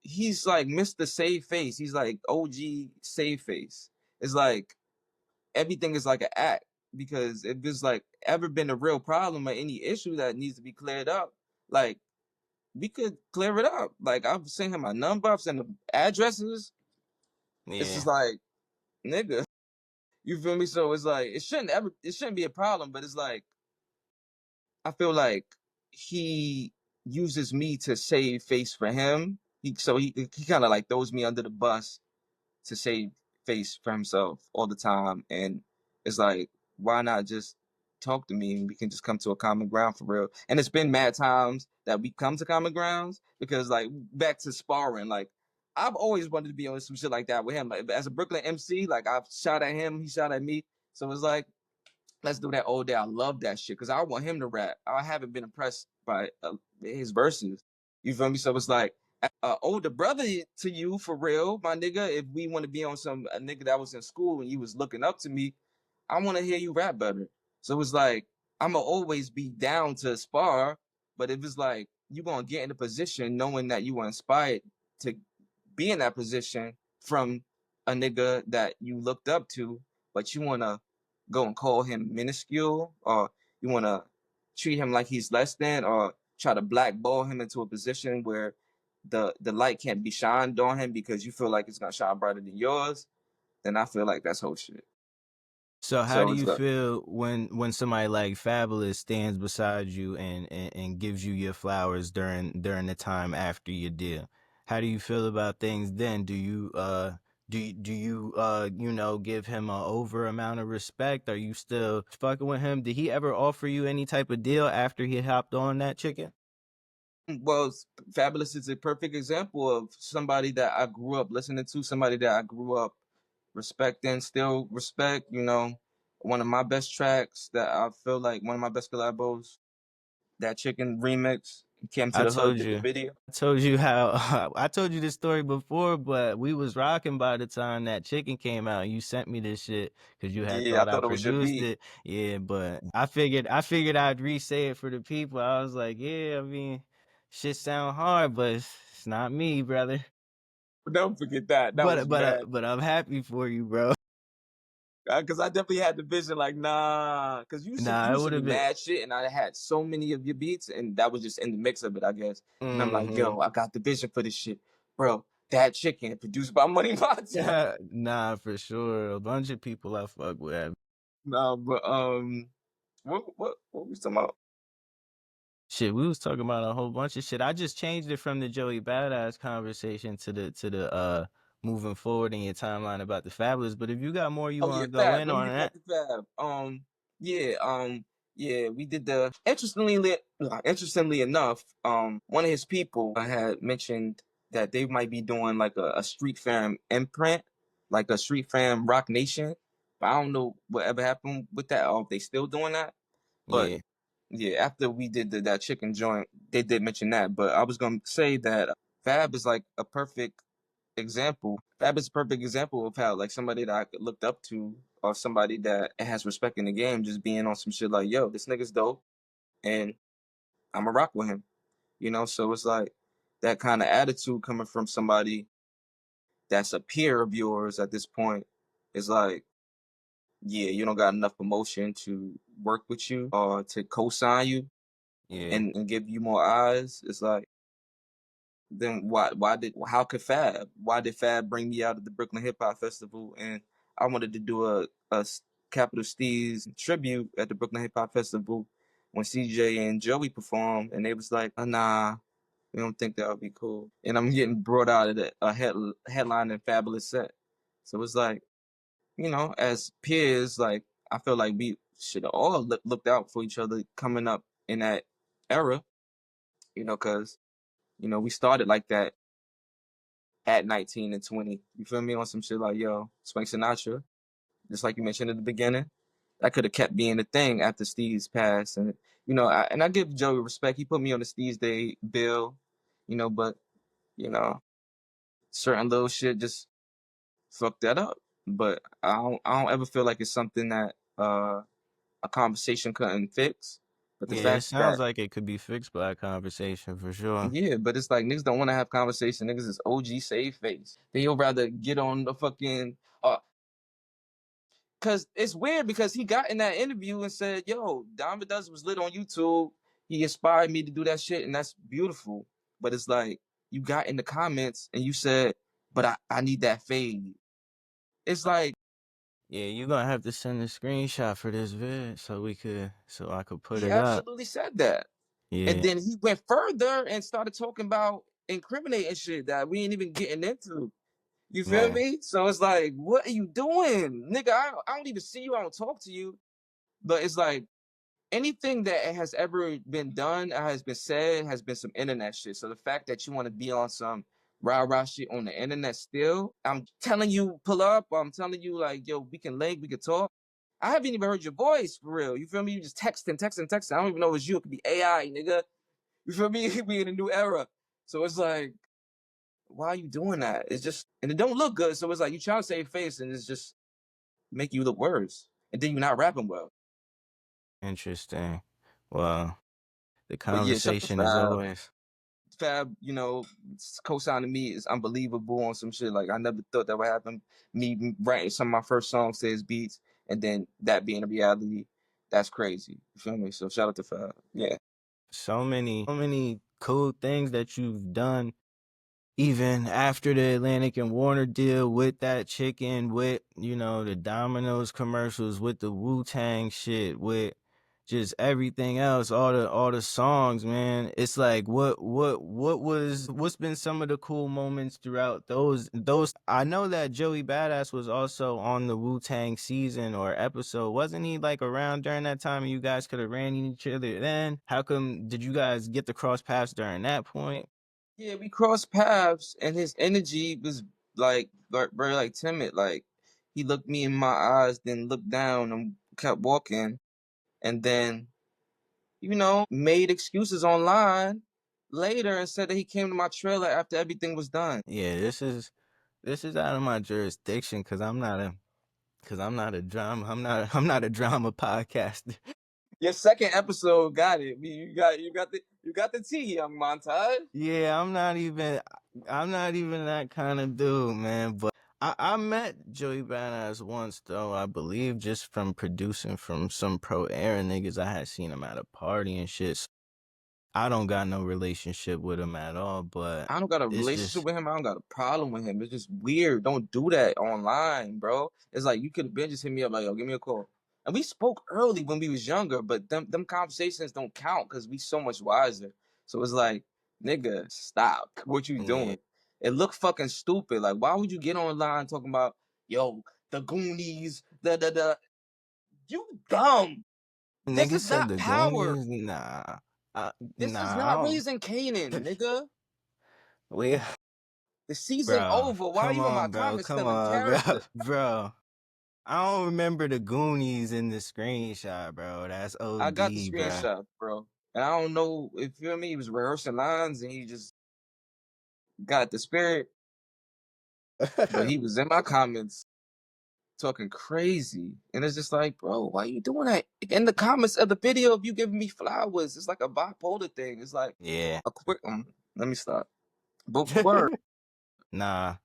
S4: he's like Mr. Save Face. He's like OG Save Face. It's like everything is like an act because if there's like ever been a real problem or any issue that needs to be cleared up, like we could clear it up. Like I've sent him my number, I've sent him addresses. It's
S3: Yeah.
S4: just like, nigga, you feel me? So it's like it shouldn't be a problem, but it's like I feel like he uses me to save face for him. He kind of like throws me under the bus to save face for himself all the time. And it's like, why not just talk to me and we can just come to a common ground for real? And it's been mad times that we come to common grounds because like back to sparring, like I've always wanted to be on some shit like that with him. Like as a Brooklyn MC, like I've shot at him, he shot at me. So it's like, let's do that all day. I love that shit because I want him to rap. I haven't been impressed by his verses. You feel me? So it's like older brother to you for real, my nigga. If we want to be on some a nigga that was in school and you was looking up to me, I want to hear you rap better. So it's like I'ma always be down to spar, but if it's like you gonna get in a position knowing that you were inspired to be in that position from a nigga that you looked up to, but you wanna go and call him minuscule, or you wanna treat him like he's less than, or try to blackball him into a position where the light can't be shined on him because you feel like it's gonna shine brighter than yours, then I feel like that's whole shit.
S3: So how
S4: So
S3: do
S4: it's
S3: you
S4: like,
S3: feel when somebody like Fabulous stands beside you and gives you your flowers during the time after your deal? How do you feel about things then? Do you you know give him a over amount of respect? Are you still fucking with him? Did he ever offer you any type of deal after he hopped on that chicken?
S4: well, Fabulous is a perfect example of somebody that I grew up listening to, somebody that I grew up respecting, still respect. You know, one of my best tracks that I feel like one of my best collabos, that Chicken remix. He came to
S3: I
S4: the hood,
S3: told
S4: did the
S3: you.
S4: video.
S3: I told you how I told you this story before, but we was rocking by the time that chicken came out. You sent me this shit because you had
S4: Yeah, I
S3: thought I
S4: thought it was your
S3: produced
S4: beat.
S3: it. Yeah, but I figured I'd re-say it for the people. I was like, yeah, I mean, shit sound hard, but it's not me, brother.
S4: But don't forget that. That
S3: But
S4: was
S3: but uh,
S4: mad.
S3: but I'm happy for you, bro.
S4: Because I definitely had the vision, like, nah. Because
S3: Nah,
S4: you
S3: it would
S4: sent me
S3: have been.
S4: mad shit, and I had so many of your beats, and that was just in the mix of it, I guess. And I'm like,
S3: Mm-hmm.
S4: yo, I got the vision for this shit, bro. That Chicken, produced by Money Montage.
S3: Yeah, nah, for sure. A bunch of people I fuck with.
S4: Nah, but what we talking about?
S3: Shit, we was talking about a whole bunch of shit. I just changed it from the Joey Badass conversation to the moving forward in your timeline about the Fabulous. But if you got more you
S4: Oh yeah,
S3: want to go
S4: Fab.
S3: in
S4: Let me
S3: on
S4: get
S3: that,
S4: back to Fab. Yeah, we did the interestingly enough, one of his people had mentioned that they might be doing like a Street Fam imprint, like a Street Fam Rock Nation. But I don't know whatever happened with that, or if they still doing that. But
S3: yeah,
S4: yeah, after we did that chicken joint, they did mention that. But I was gonna say that Fab is like a perfect example. Fab is a perfect example of how like somebody that I looked up to, or somebody that has respect in the game, just being on some shit like, yo, this nigga's dope, and I'ma rock with him. So it's like that kind of attitude coming from somebody that's a peer of yours at this point is like, yeah, you don't got enough promotion to work with you or to co-sign you
S3: yeah,
S4: and give you more eyes. It's like, then how could Fab? Why did Fab bring me out of the Brooklyn Hip Hop Festival? And I wanted to do a Capital Steez tribute at the Brooklyn Hip Hop Festival when CJ and Joey performed, and they was like, nah, we don't think that would be cool. And I'm getting brought out of headline and Fabulous set. So it's like, as peers, like I feel like we should have all looked out for each other coming up in that era, because we started like that at 19 and 20. You feel me? On some shit like, yo, Spank Sinatra, just like you mentioned at the beginning. That could have kept being a thing after Steve's passed. And, I give Joey respect. He put me on the Steve's Day bill, but, you know, certain little shit just fucked that up. But I don't ever feel like it's something that a conversation couldn't fix. But the
S3: yeah. It
S4: fact
S3: sounds
S4: that,
S3: like it could be fixed by a conversation for sure.
S4: yeah, but it's like niggas don't want to have conversation. Niggas is OG save face. They'll rather get on the fucking cause it's weird because he got in that interview and said, yo, Dyme-A-Duzin was lit on YouTube. He inspired me to do that shit, and that's beautiful. But it's like you got in the comments and you said, but I need that fade. It's like,
S3: Yeah, you're gonna have to send a screenshot for this vid so I could put
S4: he
S3: it up.
S4: absolutely said that. And
S3: Yeah,
S4: then he went further and started talking about incriminating shit that we ain't even getting into. You feel
S3: man.
S4: me? So it's like, what are you doing? Nigga, I don't even see you. I don't talk to you. But it's like, anything that has ever been done, has been said, has been some internet shit. So the fact that you want to be on some rah-rah shit on the internet still, I'm telling you, pull up. I'm telling you, like, yo, we can link, we can talk. I haven't even heard your voice for real. You feel me? You just texting. I don't even know if it's you. It could be AI, nigga. You feel me? We in a new era. So it's like, why are you doing that? It's just, and it don't look good. So it's like you trying to save face, and it's just make you look worse. And then you're not rapping well.
S3: Interesting. Well, the
S4: But yeah, shut the
S3: conversation is
S4: Fab.
S3: always.
S4: Fab, co-signing me is unbelievable on some shit. Like I never thought that would happen. Me writing some of my first songs to his beats, and then that being a reality, that's crazy. You feel me? So shout out to Fab. Yeah.
S3: So many cool things that you've done even after the Atlantic and Warner deal, with that chicken, with, the Domino's commercials, with the Wu-Tang shit, with just everything else, all the songs, man. It's like what's been some of the cool moments throughout those. I know that Joey Badass was also on the Wu-Tang season or episode. Wasn't he like around during that time and you guys could have ran each other then? How come did you guys get to cross paths during that point?
S4: Yeah, we crossed paths, and his energy was like very like timid. Like he looked me in my eyes, then looked down and kept walking, and then made excuses online later and said that he came to my trailer after everything was done.
S3: Yeah, this is out of my jurisdiction because I'm not a drama. I'm not a drama podcaster.
S4: Your second episode got it. You got the tea, young Montage.
S3: Yeah, I'm not even that kind of dude, man. But I met Joey Badass once though, I believe, just from producing from some pro era niggas. I had seen him at a party and shit. I don't got no relationship with him at all, but
S4: I don't got a
S3: it's
S4: relationship
S3: just
S4: with him. I don't got a problem with him. It's just weird. Don't do that online, bro. It's like you could have been just hit me up like, yo, give me a call. And we spoke early when we was younger, but them conversations don't count because we so much wiser. So it's like, nigga, stop. What you
S3: yeah.
S4: doing? It looked fucking stupid. Like, why would you get online talking about, yo, the Goonies, da. You dumb. This
S3: Nigga
S4: is
S3: said
S4: not
S3: the
S4: Power.
S3: Goonies. Nah,
S4: This is
S3: nah.
S4: not Raising Canaan, nigga.
S3: We,
S4: The season
S3: bro,
S4: over. Why are
S3: come
S4: you in my
S3: on, bro,
S4: comments
S3: come
S4: stealing
S3: on, bro,
S4: character?
S3: bro. I don't remember the Goonies in the screenshot, bro. That's
S4: I got the
S3: OD, bro.
S4: screenshot, bro. And I don't know if you feel me, he was rehearsing lines and he just got the spirit, but he was in my comments talking crazy. And it's just like, bro, why you doing that? In the comments of the video of you giving me flowers, it's like a bipolar thing. It's like
S3: Yeah.
S4: a quick let me stop. But word.
S3: Nah,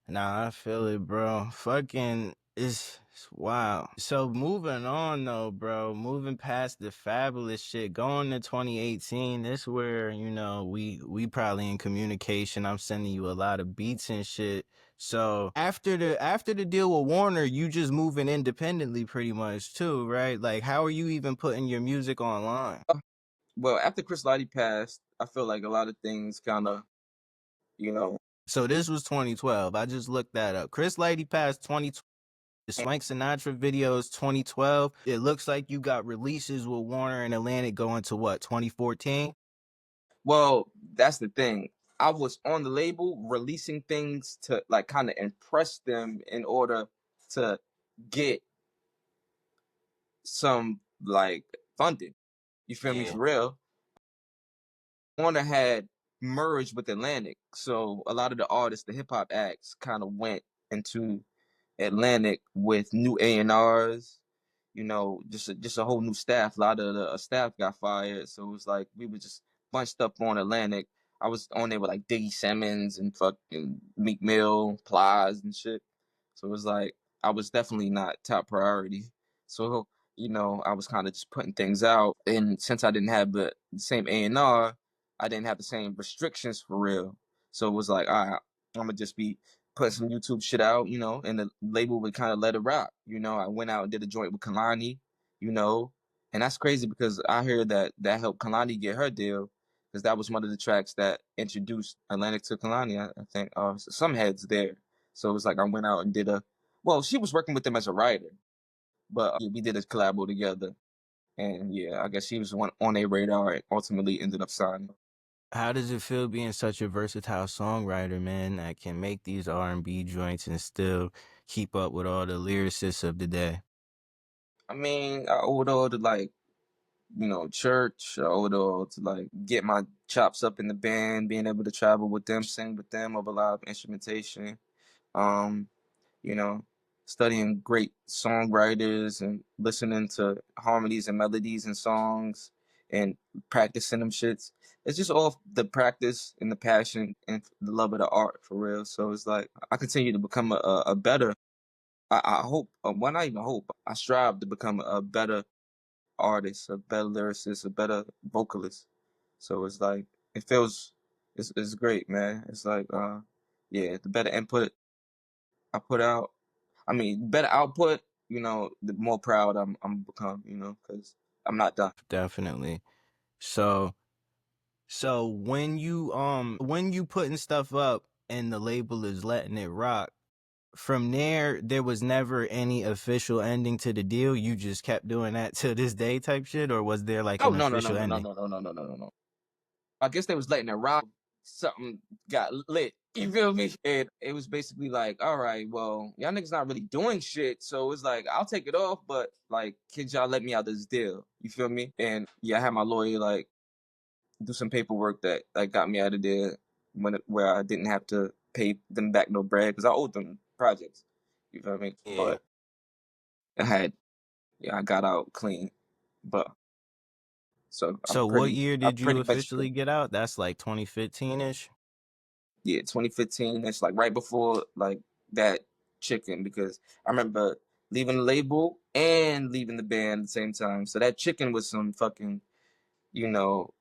S3: I feel it, bro. Fucking, it's wild. So moving on though, bro. Moving past the fabulous shit, going to 2018. This where we probably in communication. I'm sending you a lot of beats and shit. So after the deal with Warner, you just moving independently, pretty much too, right? Like, how are you even putting your music online?
S4: Well, after Chris Lighty passed, I feel like a lot of things kind of, you know,
S3: So this was 2012. I just looked that up. Chris Lighty passed 2012. The Swank Sinatra videos 2012. It looks like you got releases with Warner and Atlantic going to what, 2014?
S4: well, that's the thing. I was on the label releasing things to like kind of impress them in order to get some like funding. You feel me?
S3: Yeah.
S4: For real. Warner had merged with Atlantic. So a lot of the artists, the hip hop acts kind of went into Atlantic with new A&Rs, just a whole new staff. A lot of the staff got fired, so it was like we were just bunched up on Atlantic. I was on there with like Diggy Simmons and fucking Meek Mill, Plies and shit. So it was like I was definitely not top priority. So I was kind of just putting things out, and since I didn't have the same A&R, I didn't have the same restrictions for real. So it was like, all right, I'm gonna just be put some YouTube shit out, and the label would kind of let it rock. I went out and did a joint with Kalani, you know, and that's crazy because I heard that helped Kalani get her deal because that was one of the tracks that introduced Atlantic to Kalani. I think some heads there. So it was like I went out and well, she was working with them as a writer, but we did a collabo together. And yeah, I guess she was one on their radar and ultimately ended up signing.
S3: How does it feel being such a versatile songwriter, man, that can make these R&B joints and still keep up with all the lyricists of the day?
S4: I mean, I owe it all to like church. I owe it all to like get my chops up in the band, being able to travel with them, sing with them over live instrumentation. Um, you know, studying great songwriters and listening to harmonies and melodies and songs and practicing them shits. It's just all the practice and the passion and the love of the art for real. So it's like I continue to become a better. I hope. Well, not even hope. I strive to become a better artist, a better lyricist, a better vocalist. So it's like it feels it's great, man. It's like yeah, the better input I put out, I mean, better output, the more proud I'm become, because I'm not done.
S3: Definitely. So when you putting stuff up and the label is letting it rock, from there was never any official ending to the deal. You just kept doing that to this day type shit, or was there like
S4: Oh
S3: an
S4: no no no
S3: official
S4: no no
S3: ending?
S4: no no no no no no no. I guess they was letting it rock. Something got lit. You feel me? And it was basically like, all right, well, y'all niggas not really doing shit. So it's like, I'll take it off, but like, could y'all let me out this deal? You feel me? And yeah, I had my lawyer like do some paperwork that like got me out of there where I didn't have to pay them back no bread because I owed them projects. You feel me?
S3: Yeah.
S4: But I had I got out clean. But so
S3: So what year
S4: I'm
S3: did you
S4: pretty much
S3: officially get out? That's like 2015-ish?
S4: yeah, 2015. It's like right before like that chicken because I remember leaving the label and leaving the band at the same time. So that chicken was some fucking, you know,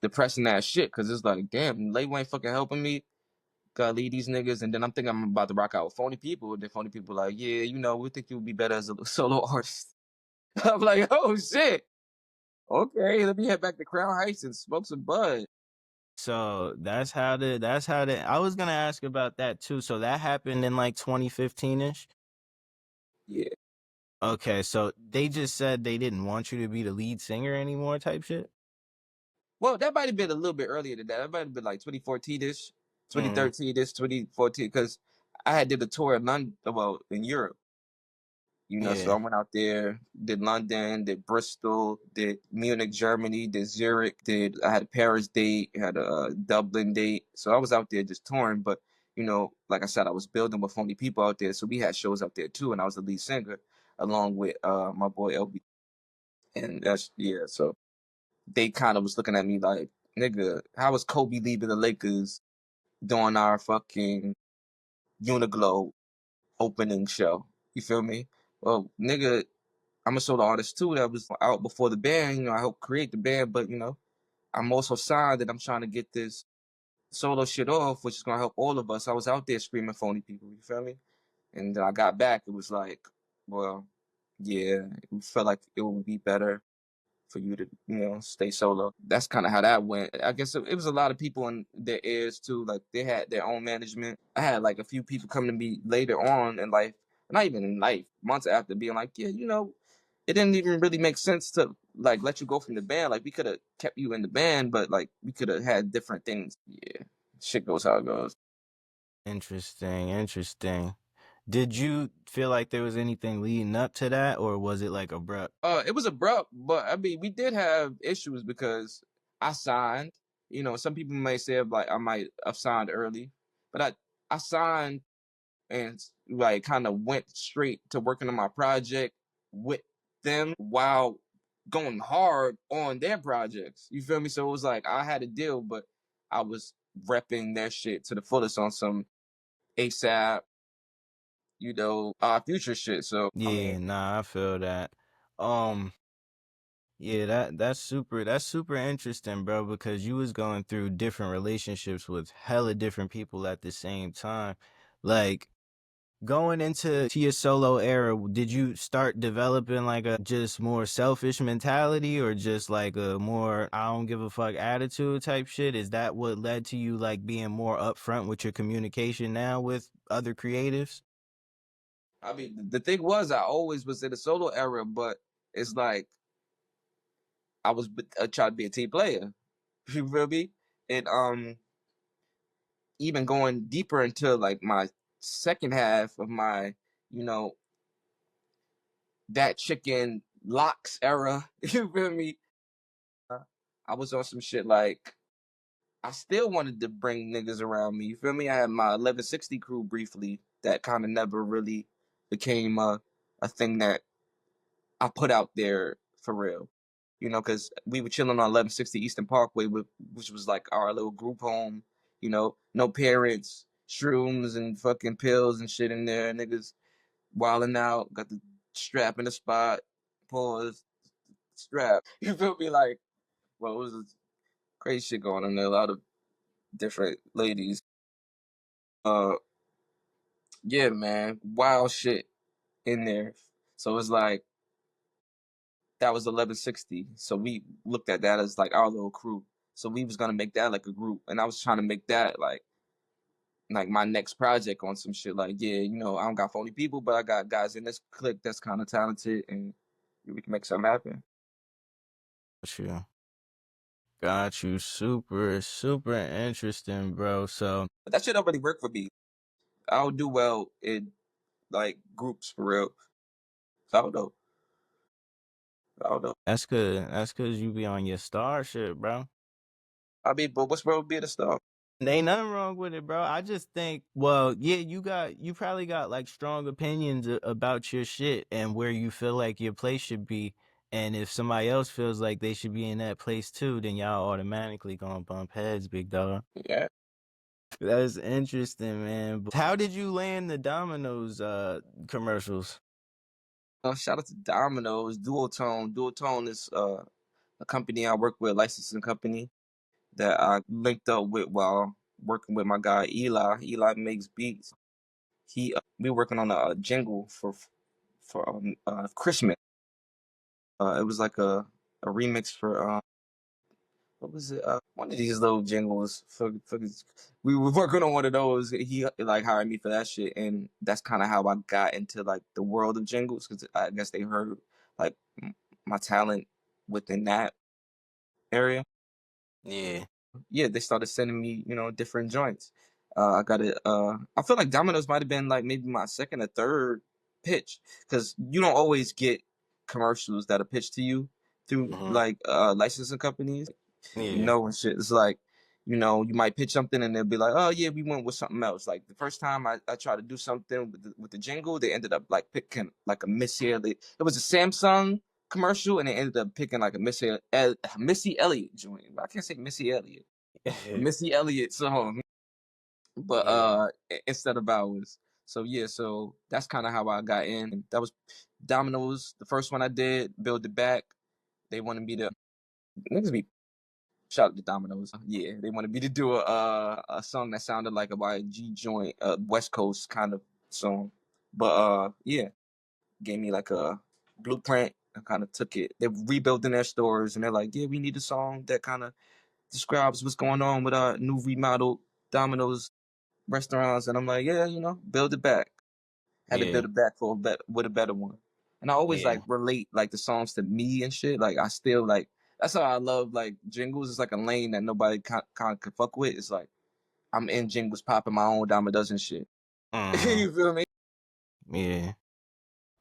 S4: depressing ass shit because it's like, damn, label ain't fucking helping me. Gotta lead these niggas, and then I'm thinking I'm about to rock out with Phony People. And then Phony People like, yeah, you know, we think you would be better as a solo artist. I'm like, oh shit. Okay, let me head back to Crown Heights and smoke some bud.
S3: So that's how the I was gonna ask about that too. So that happened in like 2015-ish.
S4: Yeah.
S3: Okay, so they just said they didn't want you to be the lead singer anymore type shit?
S4: Well, that might have been a little bit earlier than that. That might have been like 2014-ish,
S3: Mm,
S4: 2013-ish, 2014, because I had did a tour in London, well, in Europe. So I
S3: yeah.
S4: went out there, did London, did Bristol, did Munich, Germany, did Zurich, I had a Paris date, had a Dublin date. So I was out there just touring, but like I said, I was building with Phony People out there. So we had shows out there too, and I was the lead singer along with my boy LB. And that's yeah, so they kind of was looking at me like, nigga, how was Kobe leaving the Lakers during our fucking Uniqlo opening show? You feel me? Well, nigga, I'm a solo artist too that was out before the band. I helped create the band, but I'm also signed and I'm trying to get this solo shit off, which is gonna help all of us. I was out there screaming Phony People, you feel me? And then I got back, it was like, well, yeah, it felt like it would be better for you to, stay solo. That's kind of how that went. I guess it was a lot of people in their ears too. Like they had their own management. I had like a few people come to me later on in life, not even in life, months after, being like, yeah, it didn't even really make sense to like let you go from the band. Like we could have kept you in the band, but like we could have had different things. Yeah, shit goes how it goes.
S3: Interesting. Did you feel like there was anything leading up to that, or was it like abrupt?
S4: It was abrupt, but I mean, we did have issues because I signed. Some people may say like I might have signed early, but I signed and like kind of went straight to working on my project with them while going hard on their projects. You feel me? So it was like I had a deal, but I was repping their shit to the fullest on some ASAP, future shit. So I
S3: Yeah,
S4: mean,
S3: nah, I feel that. Um, yeah, that's super interesting, bro, because you was going through different relationships with hella different people at the same time. Like going into your solo era, did you start developing like a just more selfish mentality or just like a more I don't give a fuck attitude type shit? Is that what led to you like being more upfront with your communication now with other creatives?
S4: the thing was I always was in the solo era, but it's like I was trying to be a team player. You feel me? And even going deeper into like my second half of my, you know, that chicken locks era. You feel me? Uh, I was on some shit like I still wanted to bring niggas around me. You feel me? I had my 1160 crew briefly that kind of never really became a thing that I put out there for real. Because we were chilling on 1160 Eastern Parkway, which was like our little group home. No parents, shrooms and fucking pills and shit in there. Niggas wilding out, got the strap in the spot, pause, strap. You feel me? Like, well, it was crazy shit going on there. A lot of different ladies. Uh, yeah, man, wild shit in there. So it's like that was 1160. So we looked at that as like our little crew. So we was gonna make that like a group, and I was trying to make that like my next project on some shit. Like, yeah, I don't got Phony People, but I got guys in this clique that's kind of talented, and we can make something happen.
S3: Sure. Got you. Super interesting, bro. So
S4: But that shit don't really work for me. I don't do well in like groups for real. So I don't know. I don't know.
S3: that's good. That's cause you be on your star shit, bro.
S4: I mean, but what's wrong with being a star?
S3: Ain't nothing wrong with it, bro. I just think, well, yeah, you probably got like strong opinions about your shit and where you feel like your place should be. And if somebody else feels like they should be in that place too, then y'all automatically gonna bump heads, big dog.
S4: Yeah.
S3: That's interesting, man. But how did you land the Domino's commercials?
S4: Shout out to Domino's, Duotone. Duotone is a company I work with, licensing company. that I linked up with while working with my guy Eli. Eli makes beats. We working on a jingle for Christmas. It was like a remix for what was it? One of these little jingles for we were working on one of those. He like hired me for that shit, and that's kind of how I got into like the world of jingles because I guess they heard like my talent within that area.
S3: Yeah.
S4: Yeah, they started sending me, different joints. I got it. I feel like Domino's might have been like maybe my second or third pitch because you don't always get commercials that are pitched to you through
S3: Hmm.
S4: like licensing companies,
S3: Yeah.
S4: and shit. It's like, you might pitch something and they'll be like, oh yeah, we went with something else. Like the first time I tried to do something with the jingle, they ended up like picking like a Missy Elliott. It was a Samsung commercial and they ended up picking like a Missy Elliott joint. I can't say Missy Elliott. A Missy Elliott song, but
S3: Yeah.
S4: instead of ours. So yeah, so that's kind of how I got in. That was Domino's, the first one I did. Build It Back. They wanted me to niggas be shout out to Domino's. Yeah, they wanted me to do a song that sounded like a YG joint, West Coast kind of song. But yeah, gave me like a blueprint. I kind of took it. They're rebuilding their stores, and they're like, yeah, we need a song that kind of describes what's going on with our new remodeled Domino's restaurants. And I'm like, yeah, build it back. Had to
S3: Yeah.
S4: build it back for with a better one. And I always
S3: Yeah.
S4: like relate like the songs to me and shit. Like I still like that's how I love like jingles. It's like a lane that nobody can fuck with. It's like I'm in jingles popping my own Dyme-A-Duzin shit.
S3: Hmm.
S4: You feel me?
S3: Yeah.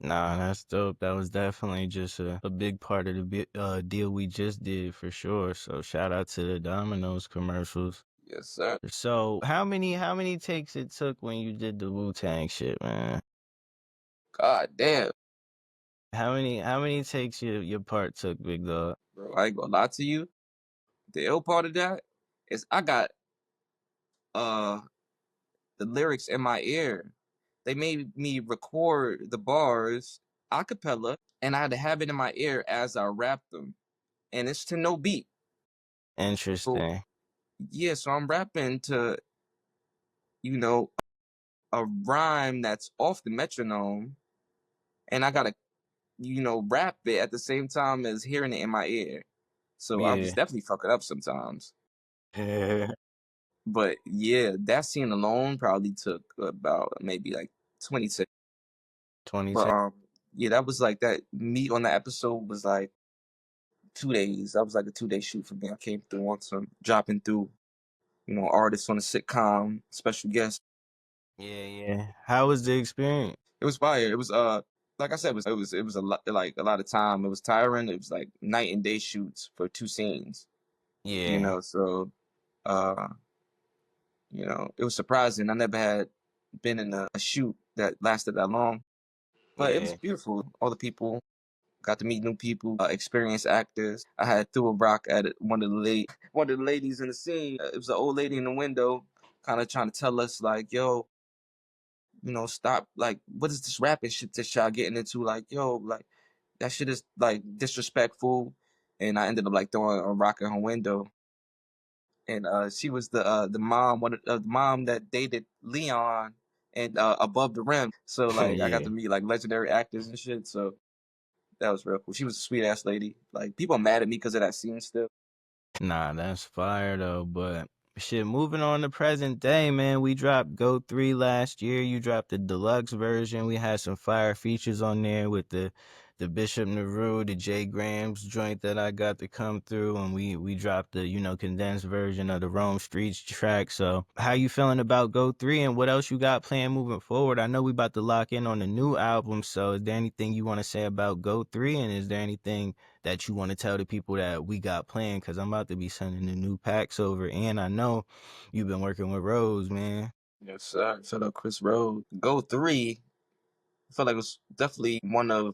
S3: Nah, that's dope. That was definitely just a big part of the deal we just did for sure. So shout out to the Domino's commercials.
S4: Yes, sir.
S3: So how many takes it took when you did the Wu-Tang shit, man?
S4: God damn,
S3: How many takes your part took, big dog?
S4: bro. I ain't gonna lie to you. The ill part of that is I got uh the lyrics in my ear. They made me record the bars a cappella, and I had to have it in my ear as I rapped them. And it's to no beat. So
S3: Interesting.
S4: yeah, so I'm rapping to, you know, a rhyme that's off the metronome, and I gotta, rap it at the same time as hearing it in my ear. So I was
S3: Yeah.
S4: definitely fucking up sometimes. But yeah, that scene alone probably took about maybe like 20 seconds.
S3: 20
S4: But
S3: takes.
S4: yeah, that was like that meat on the episode was like 2 days. That was like a 2-day shoot for me. I came through on some dropping through, artists on a sitcom, special guest.
S3: Yeah, yeah. How was the experience?
S4: It was fire. It was like I said, it was a lot, like a lot of time. It was tiring. It was like night and day shoots for 2 scenes.
S3: Yeah.
S4: So uh, it was surprising. I never had been in a shoot that lasted that long. But it was
S3: Yeah.
S4: beautiful. All the people got to meet new people, experienced actors. I had threw a rock at one of the ladies in the scene. It was an old lady in the window, kind of trying to tell us like, "Yo, stop! Like, what is this rapping shit that y'all getting into? Like, yo, like that shit is like disrespectful." And I ended up like throwing a rock at her window. And she was the mom, the mom that dated Leon and Above the Rim. So like I got
S3: Yeah.
S4: to meet like legendary actors and shit. So that was real cool. She was a sweet ass lady. Like people are mad at me because of that scene still.
S3: Nah, that's fire though. But shit, moving on to present day, man. We dropped GO3 last year. You dropped the deluxe version. We had some fire features on there with the Bishop Naru, the J Grams joint that I got to come through, and we dropped the condensed version of the Rome Streets track. So how you feeling about GO3 and what else you got planned moving forward? I know we about to lock in on the new album. So is there anything you want to say about GO3, and is there anything that you want to tell the people that we got planned? Because I'm about to be sending the new packs over, and I know you've been working with Rose, man.
S4: Yes, sir. Shout out Chris Rhodes. Go 3. I feel like it was definitely one of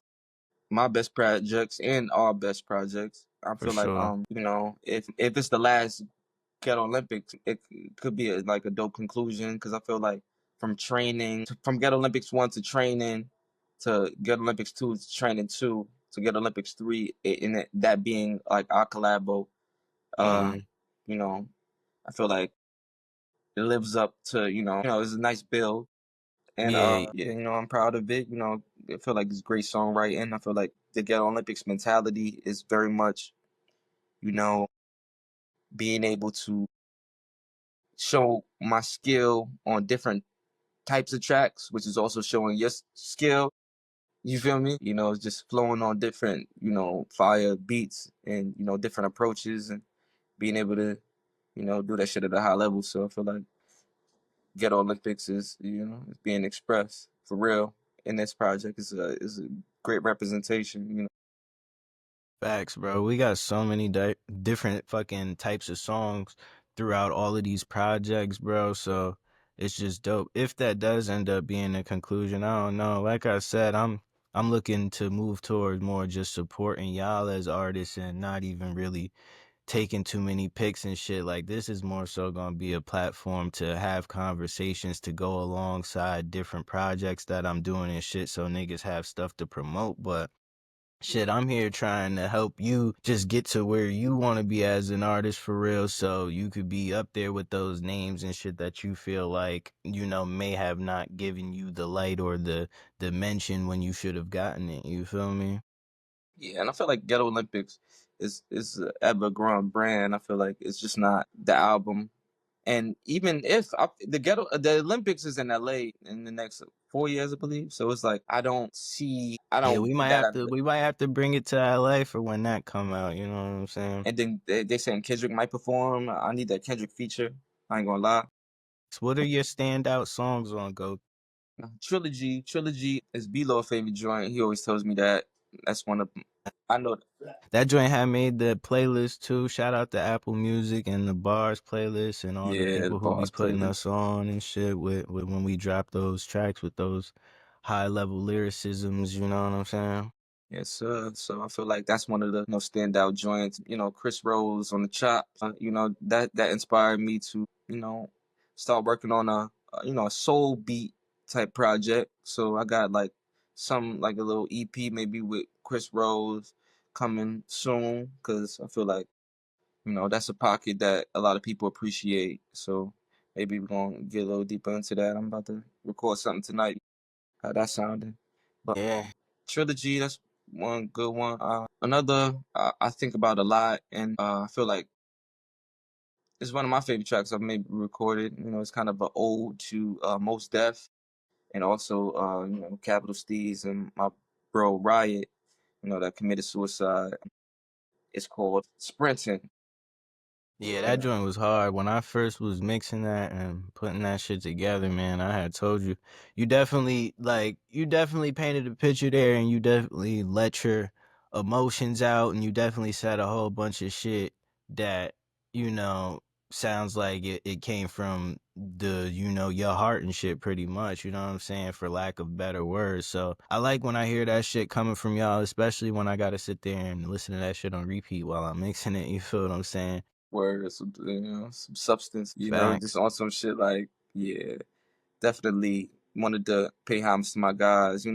S4: my best projects and our best projects. I
S3: For
S4: feel like
S3: sure.
S4: if it's the last Ghetto Olympics, it could be like a dope conclusion because I feel like from Ghetto Olympics 1 to training to Ghetto Olympics 2 to training 2 to Ghetto Olympics 3, that being like our collabo. Uh,
S3: Hmm.
S4: I feel like it lives up to, it's a nice build. And
S3: Yeah,
S4: yeah, I'm proud of it. I feel like it's great songwriting. I feel like the Ghetto Olympics mentality is very much, you know, being able to show my skill on different types of tracks, which is also showing your skill. You feel me? It's just flowing on different, fire beats and, different approaches and being able to, do that shit at a high level. So I feel like Ghetto Olympics is being expressed for real in this project. Is a great representation.
S3: facts, bro. We got so many different fucking types of songs throughout all of these projects, bro. So it's just dope. If that does end up being the conclusion, I don't know. Like I said, I'm looking to move towards more just supporting y'all as artists and not even really taking too many pics and shit. Like this is more so gonna be a platform to have conversations to go alongside different projects that I'm doing and shit, so niggas have stuff to promote. But shit, I'm here trying to help you just get to where you want to be as an artist for real, so you could be up there with those names and shit that you feel like, may have not given you the light or the mention when you should have gotten it. You feel me?
S4: Yeah, and I feel like Ghetto Olympics is an ever growing brand. I feel like it's just not the album. And even if the Olympics is in LA in the next 4 years, I believe. So it's like I
S3: Yeah,
S4: don't that I,
S3: we might have to bring it to LA for when that come out, you know what I'm saying?
S4: and then they saying Kendrick might perform. I need that Kendrick feature. I ain't gonna lie.
S3: So what are your standout songs on Go?
S4: Trilogy is B-Lo favorite joint. He always tells me that. That's one of them. I know.
S3: That joint had made the playlist too. Shout out to Apple Music and the Bars playlist and all the
S4: Yeah, the
S3: people who be
S4: Bars
S3: putting
S4: playlist.
S3: us on and shit with when we drop those tracks with those high level lyricisms, you know what I'm saying?
S4: Yes, sir. So I feel like that's one of the standout joints. Chris Rose on the chop. That inspired me to start working on a soul beat type project. So I got like some like a little EP maybe with Chris Rose coming soon because I feel like that's a pocket that a lot of people appreciate. So maybe we're gonna get a little deeper into that. I'm about to record something tonight. How that sounding? But
S3: Yeah.
S4: Trilogy, that's one good one. Another I think about a lot, and I feel like it's one of my favorite tracks I've maybe recorded. It's kind of an ode to Most Def, and also Capital Steez and my bro Riot. That committed suicide. It's called Sprinting.
S3: Yeah, that
S4: And
S3: joint was hard. When I first was mixing that and putting that shit together, man, I had told you, you definitely painted a picture there and you definitely let your emotions out and you definitely said a whole bunch of shit that, you know, sounds like it came from your heart and shit pretty much, you know what I'm saying, for lack of better words. So I like when I hear that shit coming from y'all, especially when I gotta sit there and listen to that shit on repeat while I'm mixing it, you feel what I'm saying?
S4: word, some substance, just
S3: Facts.
S4: on some shit like, yeah, definitely wanted to pay homage to my guys.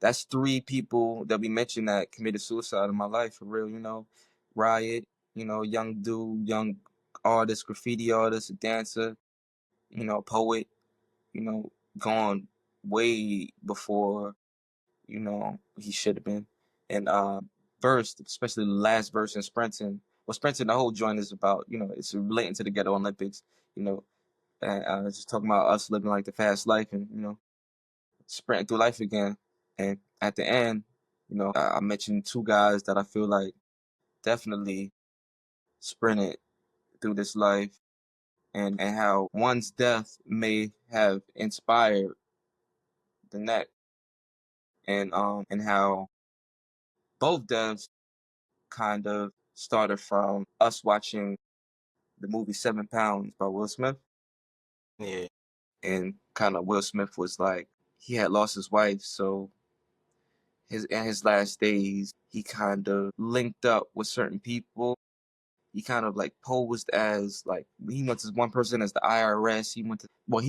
S4: That's three people that we mentioned that committed suicide in my life for real. Riot, young dude, young artist, graffiti artist, dancer, poet, you know, gone way before, he should have been. And verse, especially the last verse in Sprinting. Well, Sprinting, the whole joint is about, it's relating to the Ghetto Olympics, you know, and just talking about us living like the fast life and, sprinting through life again. And at the end, I mentioned two guys that I feel like definitely sprinted through this life and how one's death may have inspired the next and how both deaths kind of started from us watching the movie 7 Pounds by Will Smith.
S3: Yeah.
S4: And kind of Will Smith was like, he had lost his wife, so in his last days, he kind of linked up with certain people. He kind of like posed as like he went to one person as the IRS. He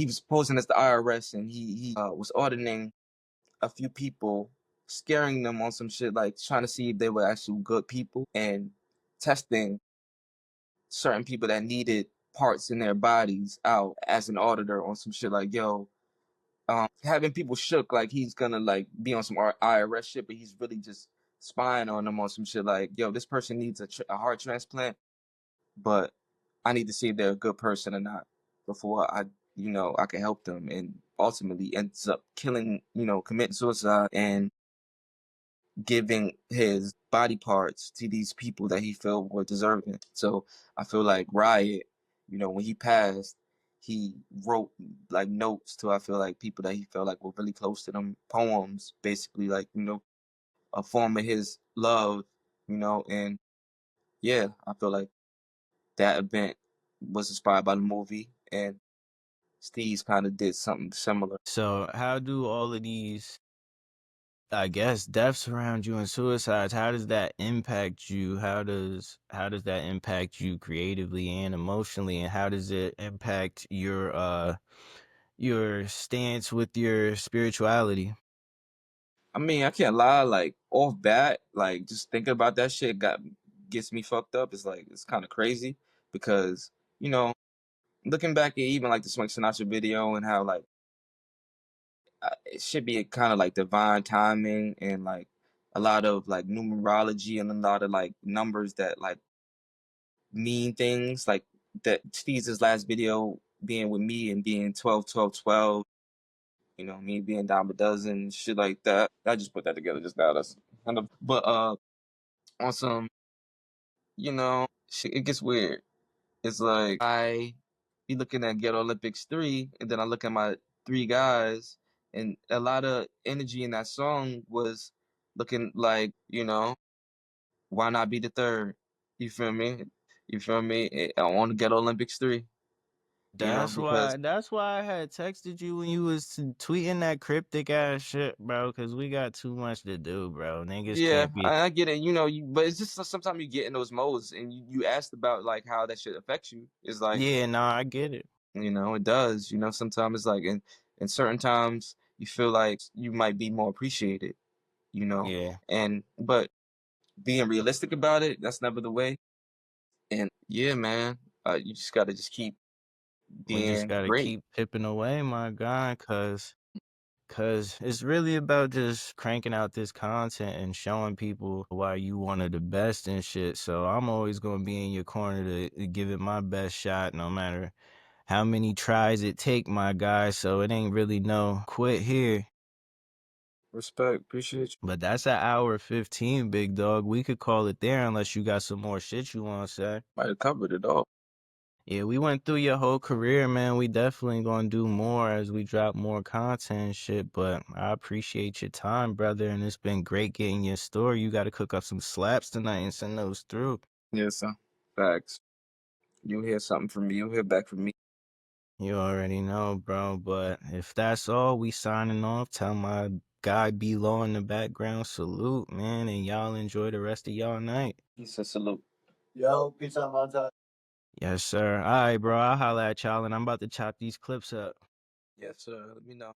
S4: was posing as the IRS, and he was auditing a few people, scaring them on some shit, like trying to see if they were actually good people and testing certain people that needed parts in their bodies out as an auditor on some shit like, yo, having people shook like he's gonna like be on some IRS shit, but he's really just spying on them on some shit like, yo, this person needs a heart transplant, but I need to see if they're a good person or not before I can help them, and ultimately ends up killing, committing suicide and giving his body parts to these people that he felt were deserving. So I feel like Riot, when he passed, he wrote like notes to, I feel like, people that he felt like were really close to them, poems, basically, like, a form of his love, and yeah, I feel like that event was inspired by the movie, and Steve's kind of did something similar.
S3: So how do all of these, I guess, deaths around you and suicides, how does that impact you? How does that impact you creatively and emotionally? And how does it impact your stance with your spirituality?
S4: I mean, I can't lie, like off bat, like just thinking about that shit gets me fucked up. It's like it's kind of crazy because, you know, looking back at even like the Swing Sinatra video and how like it should be kind of like divine timing and like a lot of like numerology and a lot of like numbers that like mean things, like that Steve's last video being with me and being 12, 12, 12. Me being Dyme-A-Duzin, shit like that. I just put that together just now. That's kind of, but on some, shit, it gets weird. It's like I be looking at Get Olympics 3, and then I look at my three guys, and a lot of energy in that song was looking like, why not be the third? You feel me? You feel me? I want to Get Olympics 3,
S3: That's
S4: because
S3: why that's why I had texted you when you was tweeting that cryptic ass shit, bro, cause we got too much to do, bro. Niggas
S4: yeah,
S3: can't be.
S4: I get it. But it's just sometimes you get in those modes, and you asked about like how that shit affects you. It's like,
S3: Yeah, no, I get it.
S4: it does. Sometimes it's like in certain times you feel like you might be more appreciated.
S3: Yeah.
S4: And but being realistic about it, that's never the way. And yeah, man, you just gotta just keep
S3: We just
S4: being
S3: gotta
S4: great.
S3: keep pipping away, my guy, cause it's really about just cranking out this content and showing people why you one of the best and shit. So I'm always gonna be in your corner to give it my best shot, no matter how many tries it take, my guy. So it ain't really no quit here.
S4: Respect, appreciate you.
S3: But that's an hour 15, big dog. We could call it there unless you got some more shit you want to say.
S4: Might have covered it all.
S3: Yeah, we went through your whole career, man. We definitely gonna do more as we drop more content and shit. But I appreciate your time, brother. And it's been great getting your story. You got to cook up some slaps tonight and send those through.
S4: Yes, sir. Facts. You'll hear something from me. You'll hear back from me.
S3: You already know, bro. But if that's all, we signing off. Tell my guy B-Law in the background salute, man. And y'all enjoy the rest of y'all night.
S4: He said salute.
S2: Yo, peace out, my time.
S3: Yes, sir. All right, bro. I'll holla at y'all, and I'm about to chop these clips up.
S4: Yes, sir. Let me know.